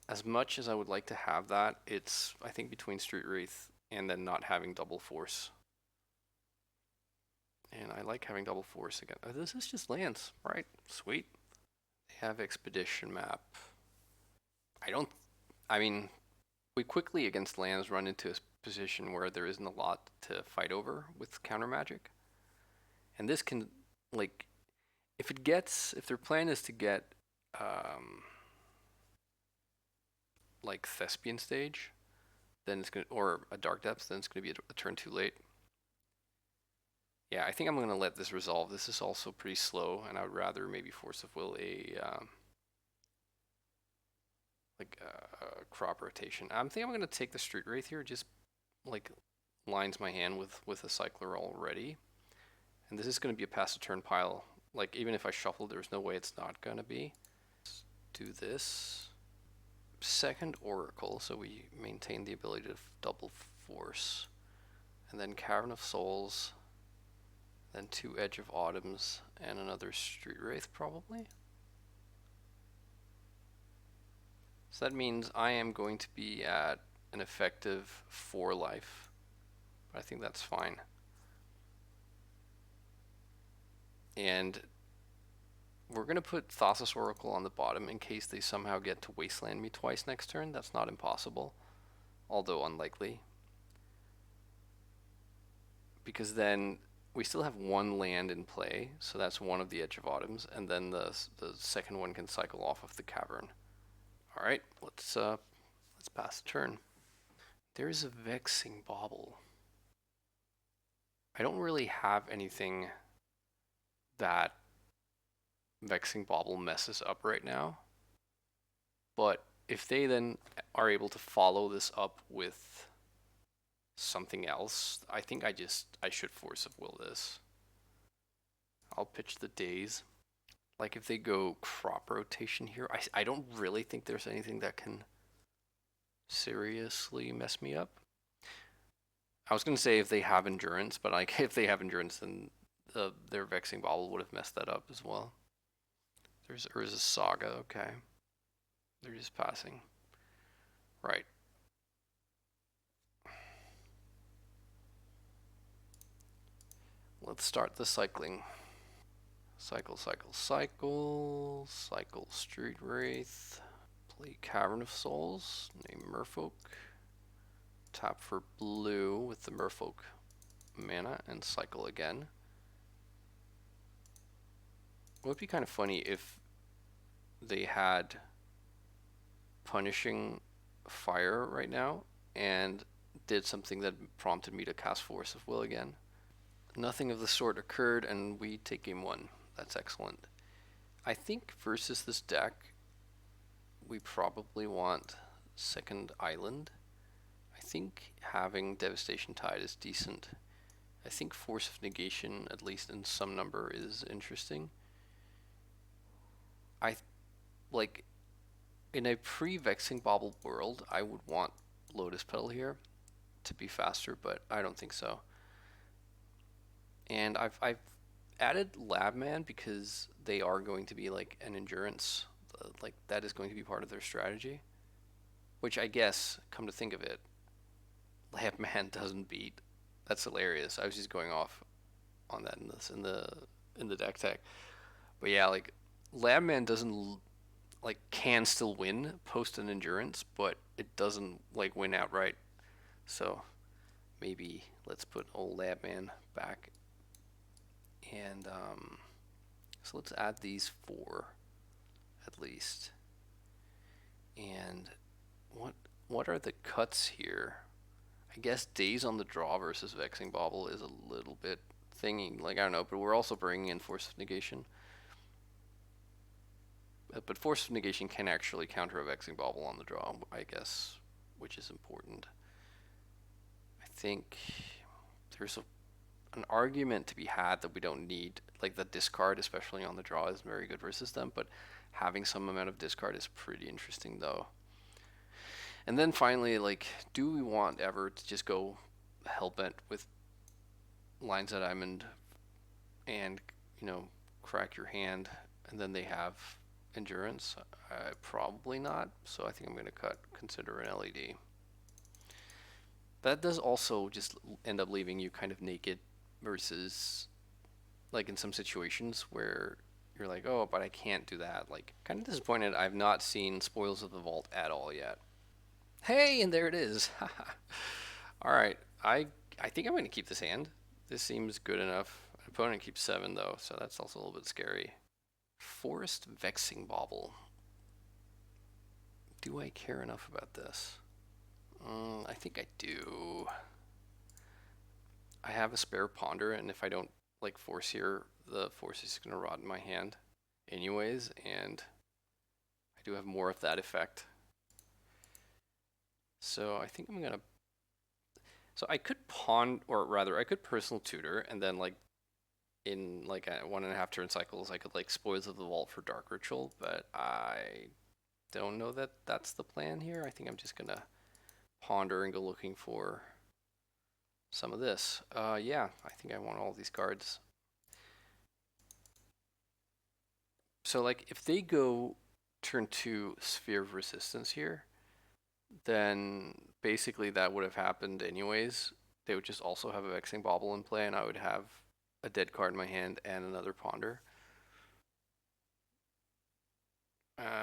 As much as I would like to have that, it's, I think, between Street Wraith and then not having double force. And I like having double force again. Oh, this is just lands, right? Sweet. They have Expedition Map. I mean, we quickly against lands run into a position where there isn't a lot to fight over with counter magic. And this can, like, if their plan is to get, like Thespian Stage, then it's gonna, or a Dark Depths, then it's gonna be a turn too late. Yeah, I think I'm gonna let this resolve. This is also pretty slow, and I would rather maybe Force of Will a crop rotation. I think I'm gonna take the Street Wraith here. Just like lines my hand with a cycler already, and this is gonna be a pass a turn pile. Like even if I shuffle, there's no way it's not gonna be. Let's do this. Second Oracle, so we maintain the ability to double force, and then Cavern of Souls, then 2 Edge of Autumns, and another Street Wraith probably. So that means I am going to be at an effective 4 life, but I think that's fine. And we're going to put Thassa's Oracle on the bottom in case they somehow get to Wasteland me twice next turn. That's not impossible, although unlikely. Because then we still have 1 land in play, so that's one of the Edge of Autumns, and then the second one can cycle off of the Cavern. Alright, let's pass the turn. There's a Vexing Bauble. I don't really have anything that Vexing Bauble messes up right now. But if they then are able to follow this up with something else, I think I should Force of Will this. I'll pitch the days. Like if they go crop rotation here, I don't really think there's anything that can seriously mess me up. I was gonna say if they have endurance, but like if they have endurance, then their Vexing Bauble would have messed that up as well. There's Urza's Saga, okay. They're just passing. Right. Let's start the cycling. Cycle, cycle, cycle. Cycle Street Wraith. Play Cavern of Souls. Name Merfolk. Tap for blue with the Merfolk mana and cycle again. It would be kind of funny if they had Punishing Fire right now and did something that prompted me to cast Force of Will again. Nothing of the sort occurred, and we take game one. That's excellent. I think versus this deck, we probably want second island. I think having Devastation Tide is decent. I think Force of Negation, at least in some number, is interesting. I like in a pre-Vexing Bauble world, I would want Lotus Petal here to be faster, but I don't think so. And I've added Labman because they are going to be like an endurance, like that is going to be part of their strategy. Which I guess, come to think of it, Labman doesn't beat. That's hilarious. I was just going off on that in the deck tech. But yeah, like Labman doesn't like can still win post an endurance, but it doesn't like win outright. So maybe let's put old Labman back. And so let's add these 4 at least. And what are the cuts here? I guess Days on the Draw versus Vexing Bauble is a little bit thingy. Like I don't know, but we're also bringing in Force of Negation. But Force of Negation can actually counter a Vexing Bauble on the draw, I guess, which is important. I think there's an argument to be had that we don't need, like the discard, especially on the draw, is very good versus them, but having some amount of discard is pretty interesting though. And then finally, like, do we want ever to just go hellbent with Lines of Diamond and, crack your hand, and then they have endurance? Probably not, so I think I'm going to consider an LED. That does also just end up leaving you kind of naked versus, like, in some situations where you're like, oh, but I can't do that. Like, kind of disappointed I've not seen Spoils of the Vault at all yet. Hey, and there it is. All right, I think I'm going to keep this hand. This seems good enough. Opponent keeps 7 though, so that's also a little bit scary. Forest Vexing Bauble. Do I care enough about this? I think I do. I have a spare Ponder, and if I don't like force here, the force is going to rot in my hand anyways, and I do have more of that effect. So I think I'm going to... So I could or rather, I could Personal Tutor, and then like in like a 1.5 turn cycles, I could like Spoils of the Vault for Dark Ritual, but I don't know that that's the plan here. I think I'm just gonna ponder and go looking for some of this. Yeah, I think I want all these cards. So like if they go turn 2 Sphere of Resistance here, then basically that would have happened anyways. They would just also have a Vexing Bauble in play, and I would have a dead card in my hand and another Ponder.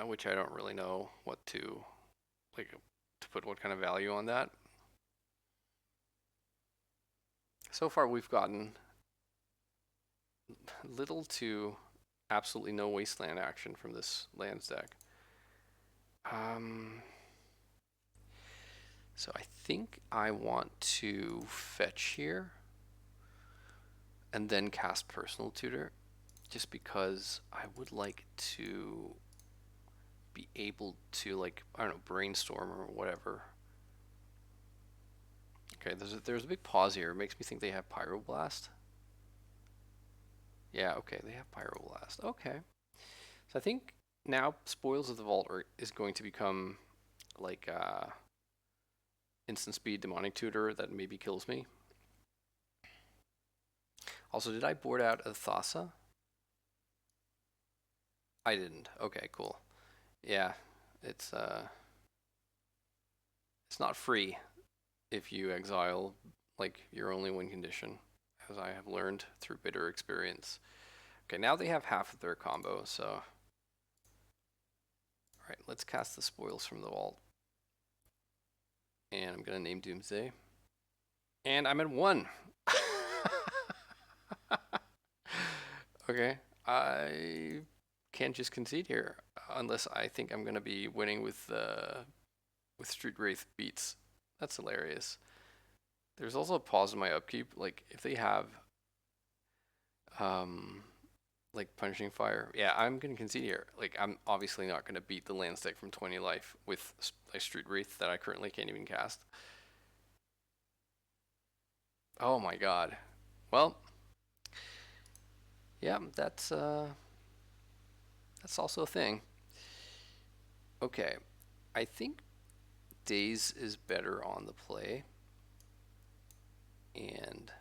Which I don't really know what to put what kind of value on that. So far we've gotten little to absolutely no wasteland action from this lands deck. So I think I want to fetch here and then cast Personal Tutor. just because I would like to be able to, like, I don't know, brainstorm or whatever. Okay, there's a big pause here. It makes me think they have Pyroblast. Yeah, okay, they have Pyroblast. Okay. So I think now Spoils of the Vault is going to become like instant speed demonic tutor that maybe kills me. Also, did I board out a Thassa? I didn't. Okay, cool. Yeah, it's it's not free if you exile like your only win condition, as I have learned through bitter experience. Okay, now they have half of their combo, so alright, let's cast the spoils from the vault. And I'm gonna name Doomsday. And I'm at 1. Okay, I can't just concede here unless I think I'm gonna be winning with Street Wraith beats. That's hilarious. There's also a pause in my upkeep. Like if they have um like punishing fire, yeah, I'm gonna concede here. Like I'm obviously not gonna beat the land stake from 20 life with a Street Wraith that I currently can't even cast. Oh my god. Well, yeah, that's also a thing. Okay, I think Daze is better on the play, and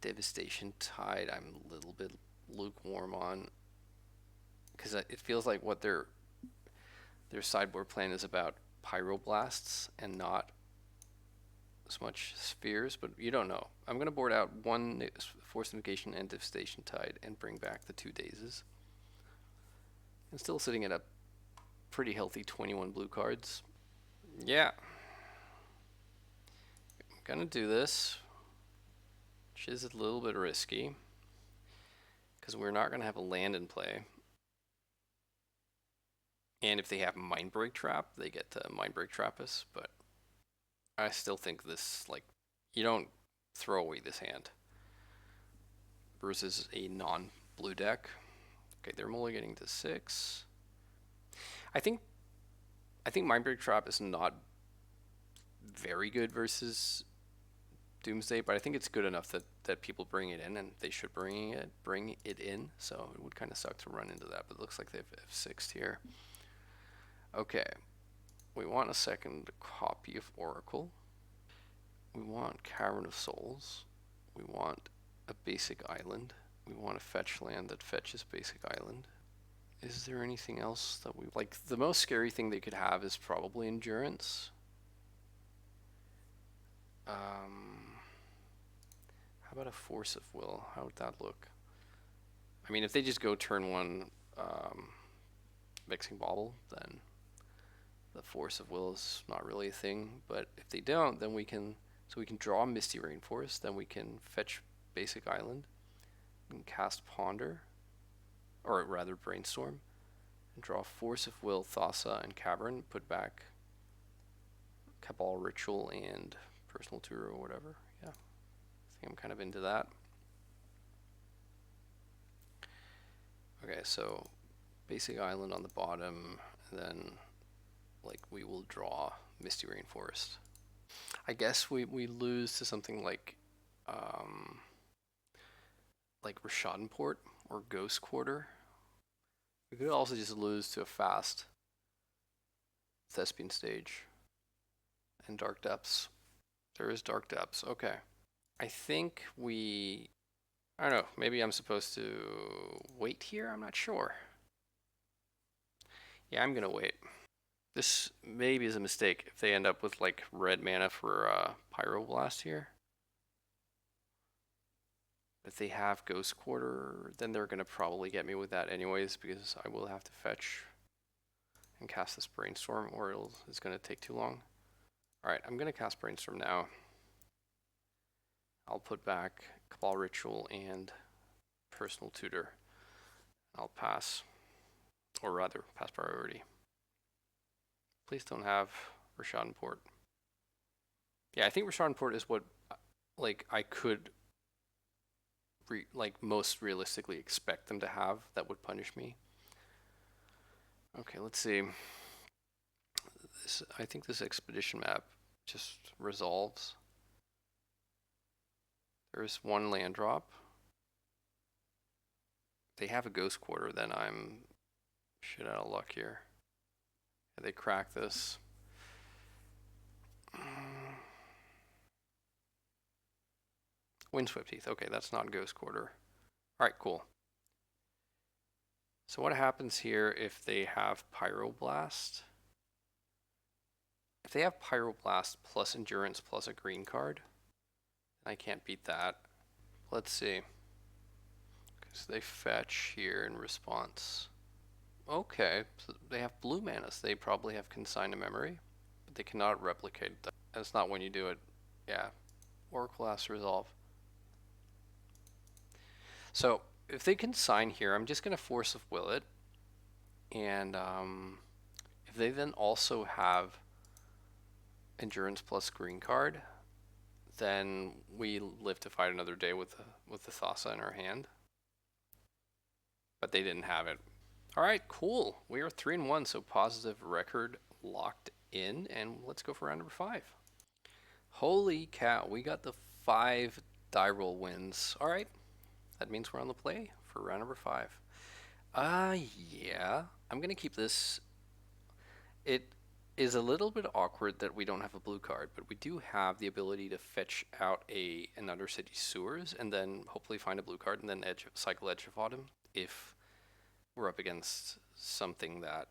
Devastation Tide I'm a little bit lukewarm on because it feels like what their sideboard plan is about pyroblasts and not as much spheres, but you don't know. I'm going to board out 1 Force Negation and Devastation Tide and bring back the 2 Dazes. I'm still sitting at a pretty healthy 21 blue cards. Yeah, I'm going to do this, which is a little bit risky because we're not going to have a land in play. And if they have Mindbreak Trap, they get to Mindbreak Trap us, but I still think this, like, you don't throw away this hand versus a non-blue deck. Okay, they're only getting to 6. I think Mindbreak Trap is not very good versus Doomsday, but I think it's good enough that people bring it in, and they should bring it in. So it would kind of suck to run into that, but it looks like they've F6'd here. Okay, we want a second copy of Oracle. We want Cavern of Souls. We want a basic island. We want a fetch land that fetches basic island. Is there anything else that we like? The most scary thing they could have is probably endurance. How about a force of will? How would that look? I mean, if they just go turn 1 mixing bauble, then the force of will is not really a thing. But if they don't, then we can draw Misty Rainforest, then we can fetch basic island, we can cast Ponder, or rather Brainstorm, and draw Force of Will, Thassa, and Cavern, put back Cabal Ritual and Personal Tutor or whatever. Yeah, I think I'm kind of into that. Okay, so basic island on the bottom, and then like we will draw Misty Rainforest. I guess we lose to something like Rashadenport or Ghost Quarter. We could also just lose to a fast Thespian Stage and Dark Depths. There is Dark Depths. Okay. I think I don't know, maybe I'm supposed to wait here? I'm not sure. Yeah, I'm gonna wait. This maybe is a mistake if they end up with like red mana for Pyroblast here. If they have Ghost Quarter, then they're gonna probably get me with that anyways, because I will have to fetch and cast this Brainstorm, or it's gonna take too long. Alright, I'm gonna cast Brainstorm now. I'll put back Cabal Ritual and Personal Tutor. I'll pass, or rather, pass priority. Please don't have Rashadenport. Yeah, I think Rashadenport is what, like, I could like most realistically expect them to have that would punish me. Okay, let's see. I think this expedition map just resolves. There's one land drop. If they have a ghost quarter, then I'm shit out of luck here. They crack this. Windswept Heath. Okay, that's not ghost quarter. All right, cool. So what happens here if they have Pyroblast? If they have Pyroblast plus Endurance plus a green card, I can't beat that. Let's see. Because they fetch here in response. Okay, so they have blue mana, so they probably have Consign to Memory, but they cannot replicate that. That's not when you do it. Yeah, Oracle has to resolve. So if they consign here, I'm just going to Force of Will it. And if they then also have Endurance plus green card, then we live to fight another day with the Thassa in our hand. But they didn't have it. All right, cool. We are 3-1, so positive record locked in, and let's go for round number 5. Holy cow, we got the 5 die roll wins. All right, that means we're on the play for round number 5. Yeah, I'm gonna keep this. It is a little bit awkward that we don't have a blue card, but we do have the ability to fetch out an Undercity Sewers and then hopefully find a blue card and then cycle Edge of Autumn if we're up against something that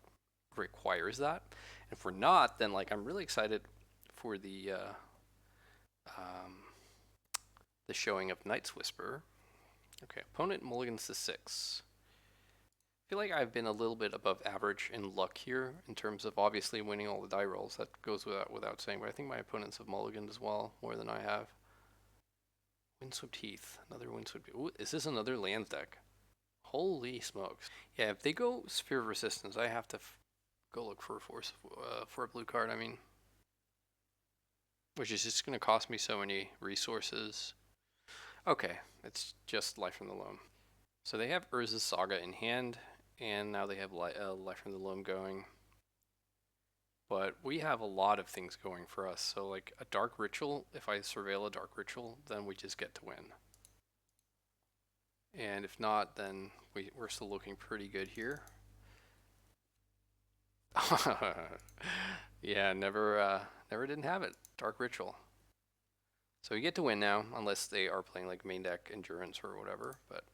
requires that. And if we're not, then like I'm really excited for the showing of Night's Whisper. Okay, opponent mulligans to 6. I feel like I've been a little bit above average in luck here in terms of obviously winning all the die rolls. That goes without saying, but I think my opponents have mulliganed as well, more than I have. Windswept Heath, another Windswept. Ooh, is this another land deck? Holy smokes! Yeah, if they go Sphere of Resistance, I have to go look for a blue card. I mean, which is just going to cost me so many resources. Okay, it's just Life from the Loam. So they have Urza's Saga in hand, and now they have Life from the Loam going. But we have a lot of things going for us. So like a Dark Ritual, if I surveil a Dark Ritual, then we just get to win. And if not, then we're still looking pretty good here. Yeah, never didn't have it. Dark Ritual. So we get to win now, unless they are playing like main deck Endurance or whatever, but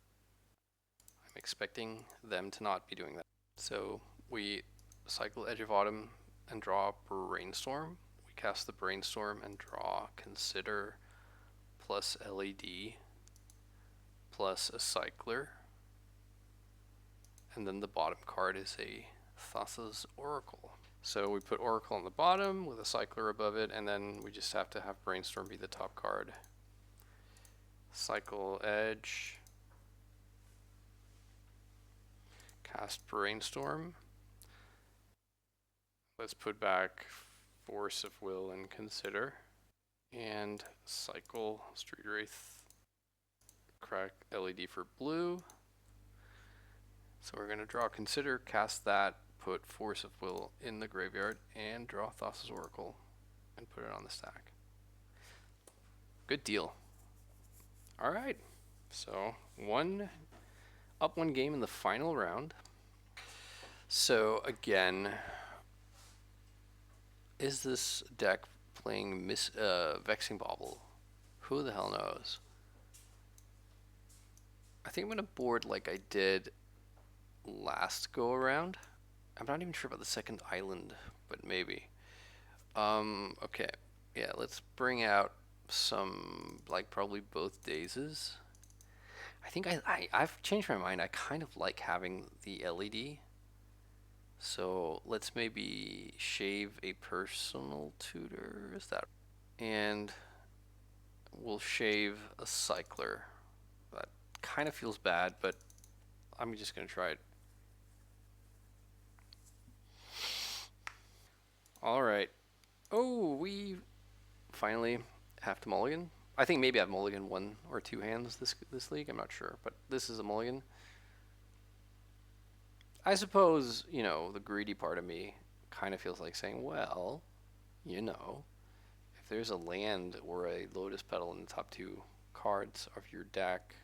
I'm expecting them to not be doing that. So we cycle Edge of Autumn and draw Brainstorm. We cast the Brainstorm and draw Consider plus LED plus a Cycler. And then the bottom card is a Thassa's Oracle. So we put Oracle on the bottom with a Cycler above it, and then we just have to have Brainstorm be the top card. Cycle Edge. Cast Brainstorm. Let's put back Force of Will and Consider. And cycle Street Wraith. Crack LED for blue. So we're going to draw Consider, cast that, put Force of Will in the graveyard, and draw Thassa's Oracle and put it on the stack. Good deal. Alright, so one game in the final round. So again, is this deck playing Vexing Bauble? Who the hell knows? I think I'm going to board like I did last go around. I'm not even sure about the second island, but maybe. Okay, yeah, let's bring out some, like probably both Dazes. I think I've changed my mind. I kind of like having the LED. So let's maybe shave a Personal Tutor. Is that? And we'll shave a Cycler. That kind of feels bad, but I'm just going to try it. All right. Oh, we finally have to mulligan. I think maybe I've mulliganed one or two hands this league. I'm not sure, but this is a mulligan. I suppose, you know, the greedy part of me kind of feels like saying, well, you know, if there's a land or a Lotus Petal in the top two cards of your deck,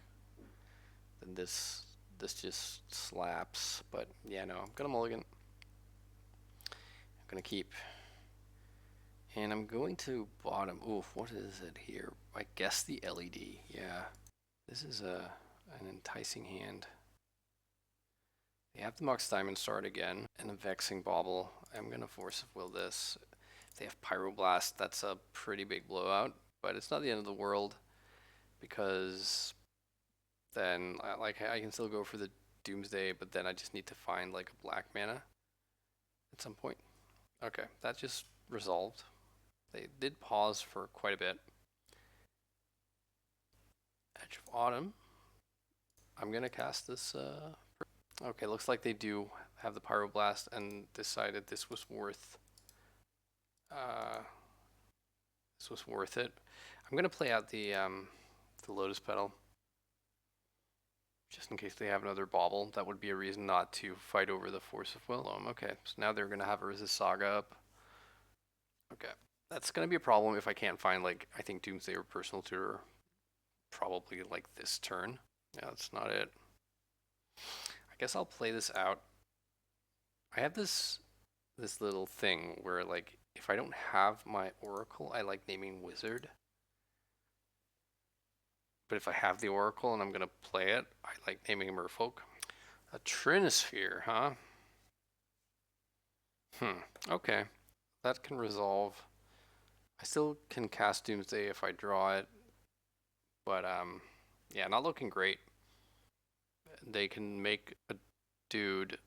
then this just slaps. But yeah, no, I'm gonna mulligan. I'm gonna keep. And I'm going to bottom. Oof, what is it here? I guess the LED. Yeah, this is an enticing hand. They have the Mox Diamond Start again, and a Vexing Bauble. I'm going to Force of Will this. If they have Pyroblast, that's a pretty big blowout, but it's not the end of the world, because then I can still go for the Doomsday, but then I just need to find like a black mana at some point. Okay, that just resolved. They did pause for quite a bit. Edge of Autumn. I'm going to cast this. Okay, looks like they do have the Pyroblast and decided this was worth it. I'm gonna play out the Lotus Petal just in case they have another Bauble. That would be a reason not to fight over the Force of Will. Okay, so now they're gonna have a Resist Saga up. Okay, that's gonna be a problem if I can't find, like, I think Doomsday or Personal Tutor probably like this turn. Yeah, that's not it. I guess I'll play this out. I have this little thing where, like, if I don't have my Oracle, I like naming Wizard. But if I have the Oracle and I'm gonna play it, I like naming Merfolk. A Trinisphere, huh? Okay. That can resolve. I still can cast Doomsday if I draw it. But, yeah, not looking great. They can make a dude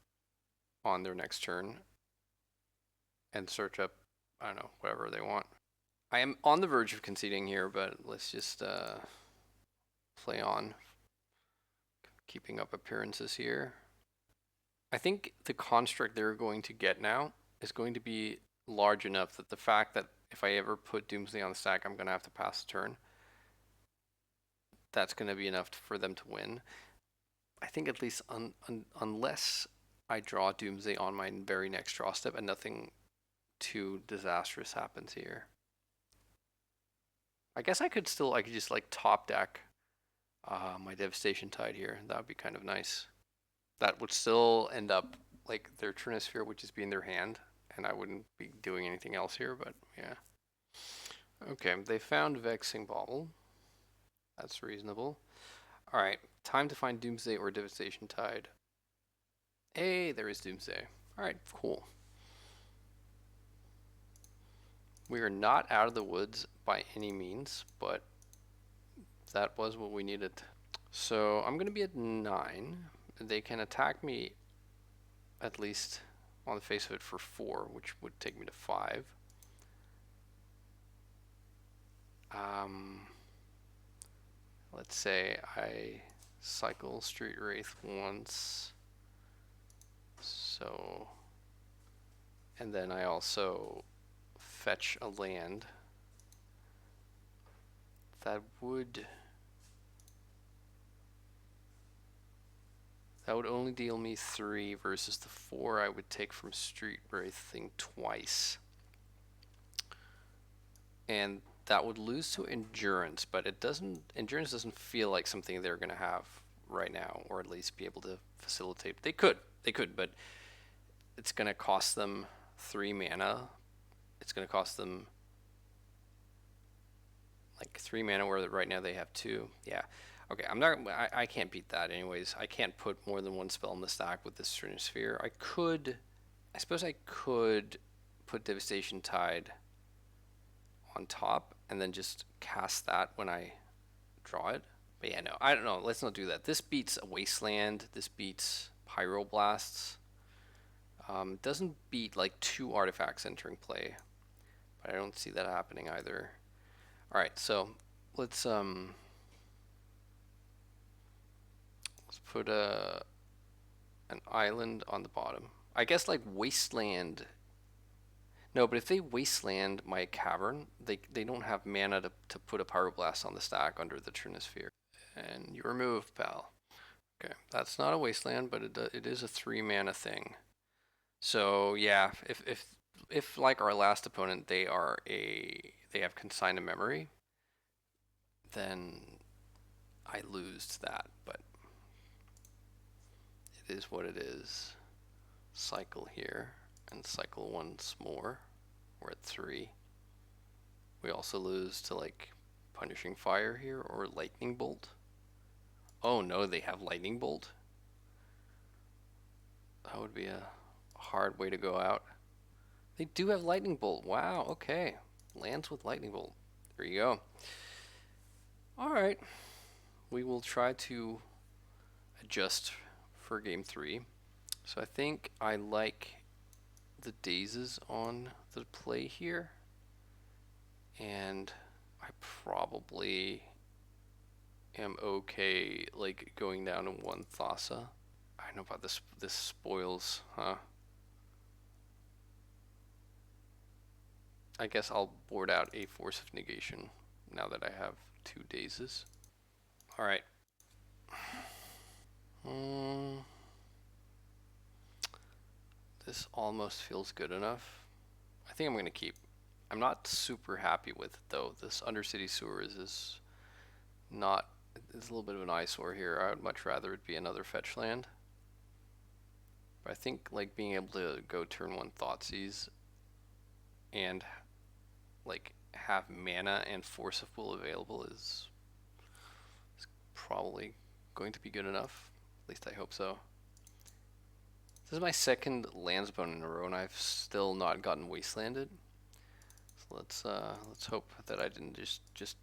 on their next turn and search up, I don't know, whatever they want. I am on the verge of conceding here, but let's just play on. Keeping up appearances here. I think the construct they're going to get now is going to be large enough that the fact that if I ever put Doomsday on the stack, I'm going to have to pass the turn. That's going to be enough for them to win. I think at least unless I draw Doomsday on my very next draw step and nothing too disastrous happens here. I guess I could just like top deck my Devastation Tide here. That would be kind of nice. That would still end up like their Trinisphere would just be in their hand, and I wouldn't be doing anything else here, but yeah. Okay, they found Vexing Bauble. That's reasonable. Alright, time to find Doomsday or Devastation Tide. Hey, there is Doomsday. Alright, cool. We are not out of the woods by any means, but that was what we needed. So I'm going to be at 9. They can attack me at least on the face of it for 4, which would take me to 5. Let's say I cycle Street Wraith once. So, and then I also fetch a land. That would only deal me 3 versus the 4 I would take from Street Wraithing twice. And that would lose to Endurance, but Endurance doesn't feel like something they're going to have right now, or at least be able to facilitate. They could, but it's going to cost them 3 mana. It's going to cost them like 3 mana, where right now they have 2. Yeah. Okay, I can't beat that anyways. I can't put more than 1 spell in the stack with this Trinisphere. I suppose I could put Devastation Tide on top and then just cast that when I draw it. But yeah, no, I don't know. Let's not do that. This beats a Wasteland. This beats Pyroblasts. Doesn't beat like 2 artifacts entering play. But I don't see that happening either. Alright, so let's put an island on the bottom. I guess like Wasteland. No, but if they wasteland my cavern, they don't have mana to put a pyroblast on the stack under the Trinisphere. And you remove, pal. Okay, that's not a wasteland, but it is a 3 mana thing. So yeah, if like our last opponent, they have consign to memory, then I lose to that. But it is what it is. Cycle here and cycle once more. We're at 3. We also lose to like Punishing Fire here or Lightning Bolt. Oh no, they have Lightning Bolt. That would be a hard way to go out. They do have Lightning Bolt. Wow, okay. Lands with Lightning Bolt. There you go. Alright. We will try to adjust for game 3. So I think I like the dazes on the play here. And I probably am okay like going down to 1 Thassa. I don't know about this spoils, huh? I guess I'll board out a Force of Negation now that I have 2 dazes. Alright. This almost feels good enough. I think I'm going to keep. I'm not super happy with it though. This Undercity Sewers is not. It's a little bit of an eyesore here. I would much rather it be another fetch land. But I think like being able to go turn 1 Thoughtseize and like have mana and Force of Will available is probably going to be good enough. At least I hope so. This is my 2nd Landsbone in a row, and I've still not gotten wastelanded. So let's hope that I didn't just.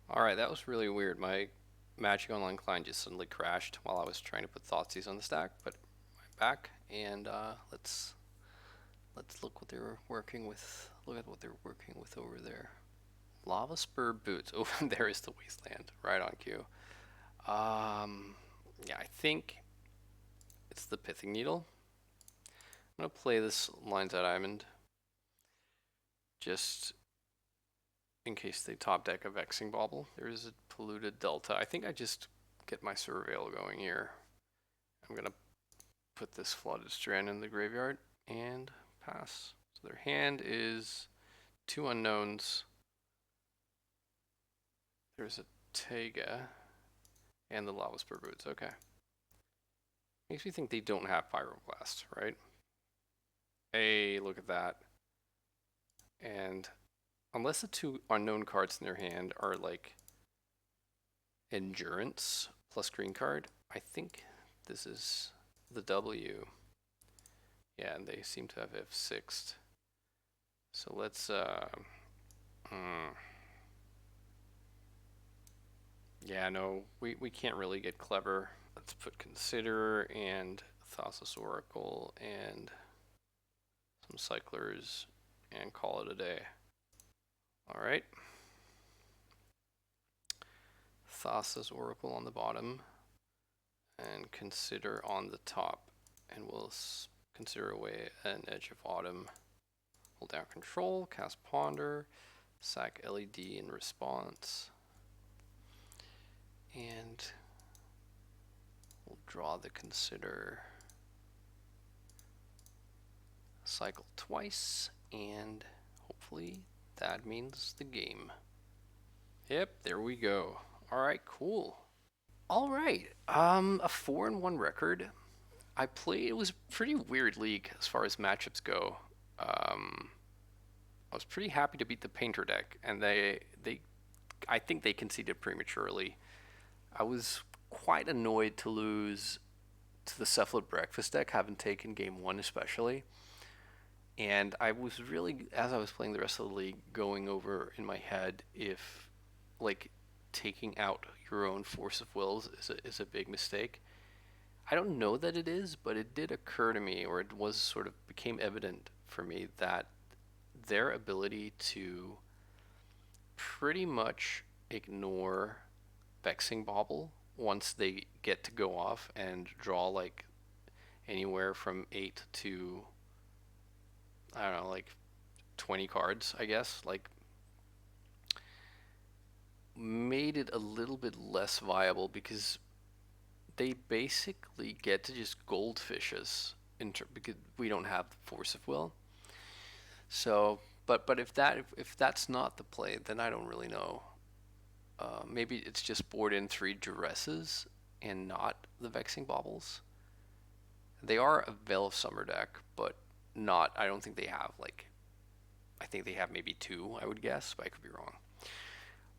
All right, that was really weird. My Magic Online client just suddenly crashed while I was trying to put Thoughtseize on the stack, but I'm back, and let's look what they're working with. Look at what they're working with over there. Lava Spur Boots. Oh, there is the wasteland, right on cue. Yeah, I think it's the Pithing Needle. I'm gonna play this Lines Out Diamond just in case they top deck a Vexing Bauble. There is a Polluted Delta. I think I just get my Surveil going here. I'm gonna put this Flooded Strand in the graveyard and pass. So their hand is 2 unknowns. There's a Taiga and the Lava Spur Boots. Okay. Makes me think they don't have Pyroblast, right? Hey, look at that. And unless the 2 unknown cards in their hand are like Endurance plus green card, I think this is the W. Yeah, and they seem to have F6'd. So let's yeah, no, we can't really get clever. Let's put Consider and Thassa's Oracle and some Cyclers and call it a day. Alright. Thassa's Oracle on the bottom and Consider on the top. And we'll consider away an Edge of Autumn. Hold down Control, cast Ponder, sack LED in response. And we'll draw the Consider, cycle twice, and hopefully that means the game. Yep, there we go. Alright, cool. Alright, a 4-1 record. I played, it was a pretty weird league as far as matchups go. I was pretty happy to beat the Painter deck, and I think they conceded prematurely. I was quite annoyed to lose to the Cephalid Breakfast deck, having taken game 1 especially. And I was really, as I was playing the rest of the league, going over in my head if, like, taking out your own Force of Wills is a big mistake. I don't know that it is, but it did occur to me, or it was sort of became evident for me that their ability to pretty much ignore Vexing Bauble once they get to go off and draw like anywhere from 8 to, I don't know, like 20 cards, I guess, like made it a little bit less viable because they basically get to just goldfish us because we don't have the force of will. So, but if that's not the play, then I don't really know. Maybe it's just board in 3 duresses and not the vexing baubles. They are a Veil of Summer deck, but not. I don't think they have like. I think they have maybe 2. I would guess, but I could be wrong.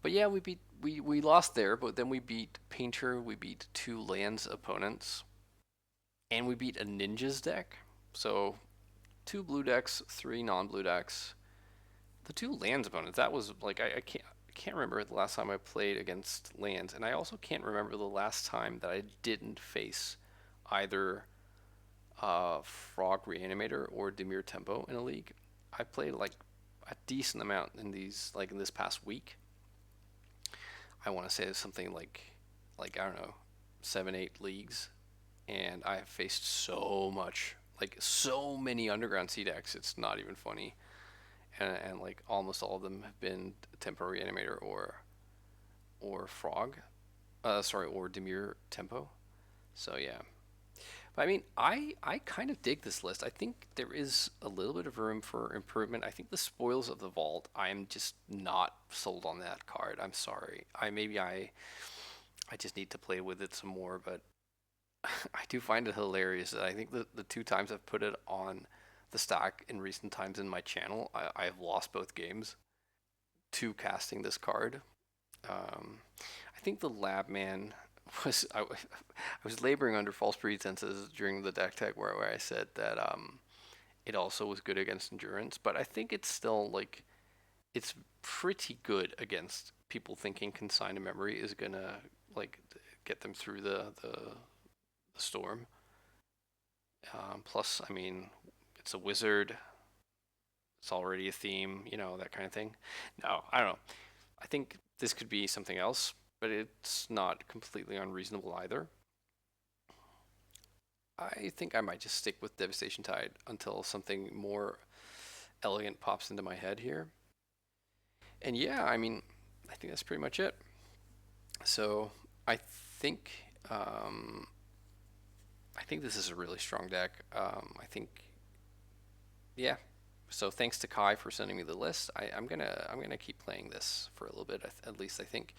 But yeah, we lost there, but then we beat Painter. We beat 2 lands opponents, and we beat a ninjas deck. So 2 blue decks, 3 non-blue decks. The 2 lands opponents. That was like I can't remember the last time I played against lands, and I also can't remember the last time that I didn't face either Frog Reanimator or Demir Tempo in a league. I played like a decent amount in these, like in this past week. I want to say it's something like I don't know, 7, 8 leagues, and I have faced so much, like so many Underground Sea decks. It's not even funny, and like almost all of them have been Tempo Reanimator or Frog, sorry, or Demir Tempo. So yeah. But I mean, I kind of dig this list. I think there is a little bit of room for improvement. I think the Spoils of the Vault, I'm just not sold on that card. I'm sorry. I just need to play with it some more, but I do find it hilarious that I think the 2 times I've put it on the stack in recent times in my channel, I've lost both games to casting this card. I think the Lab Man was I was laboring under false pretenses during the deck tech where I said that it also was good against endurance, but I think it's still like it's pretty good against people thinking consign to memory is gonna like get them through the storm. Plus, I mean, it's a wizard. It's already a theme, that kind of thing. No, I don't know. I think this could be something else, but it's not completely unreasonable either. I think I might just stick with Devastation Tide until something more elegant pops into my head here. And yeah, I mean, I think that's pretty much it. So I think um, I think this is a really strong deck. I think yeah. So thanks to Kai for sending me the list. I'm gonna keep playing this for a little bit at least I think,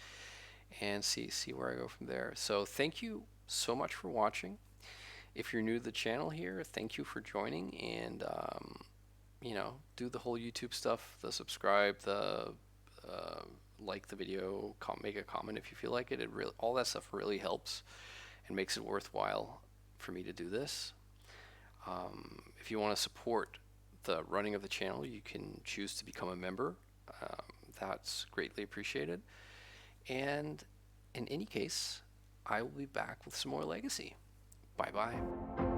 and see where I go from there. So thank you so much for watching. If you're new to the channel here, thank you for joining, and do the whole YouTube stuff, the subscribe, the like the video, make a comment if you feel like it. It really, all that stuff really helps and makes it worthwhile for me to do this. If you want to support the running of the channel, you can choose to become a member. That's greatly appreciated. And in any case, I will be back with some more Legacy. Bye bye.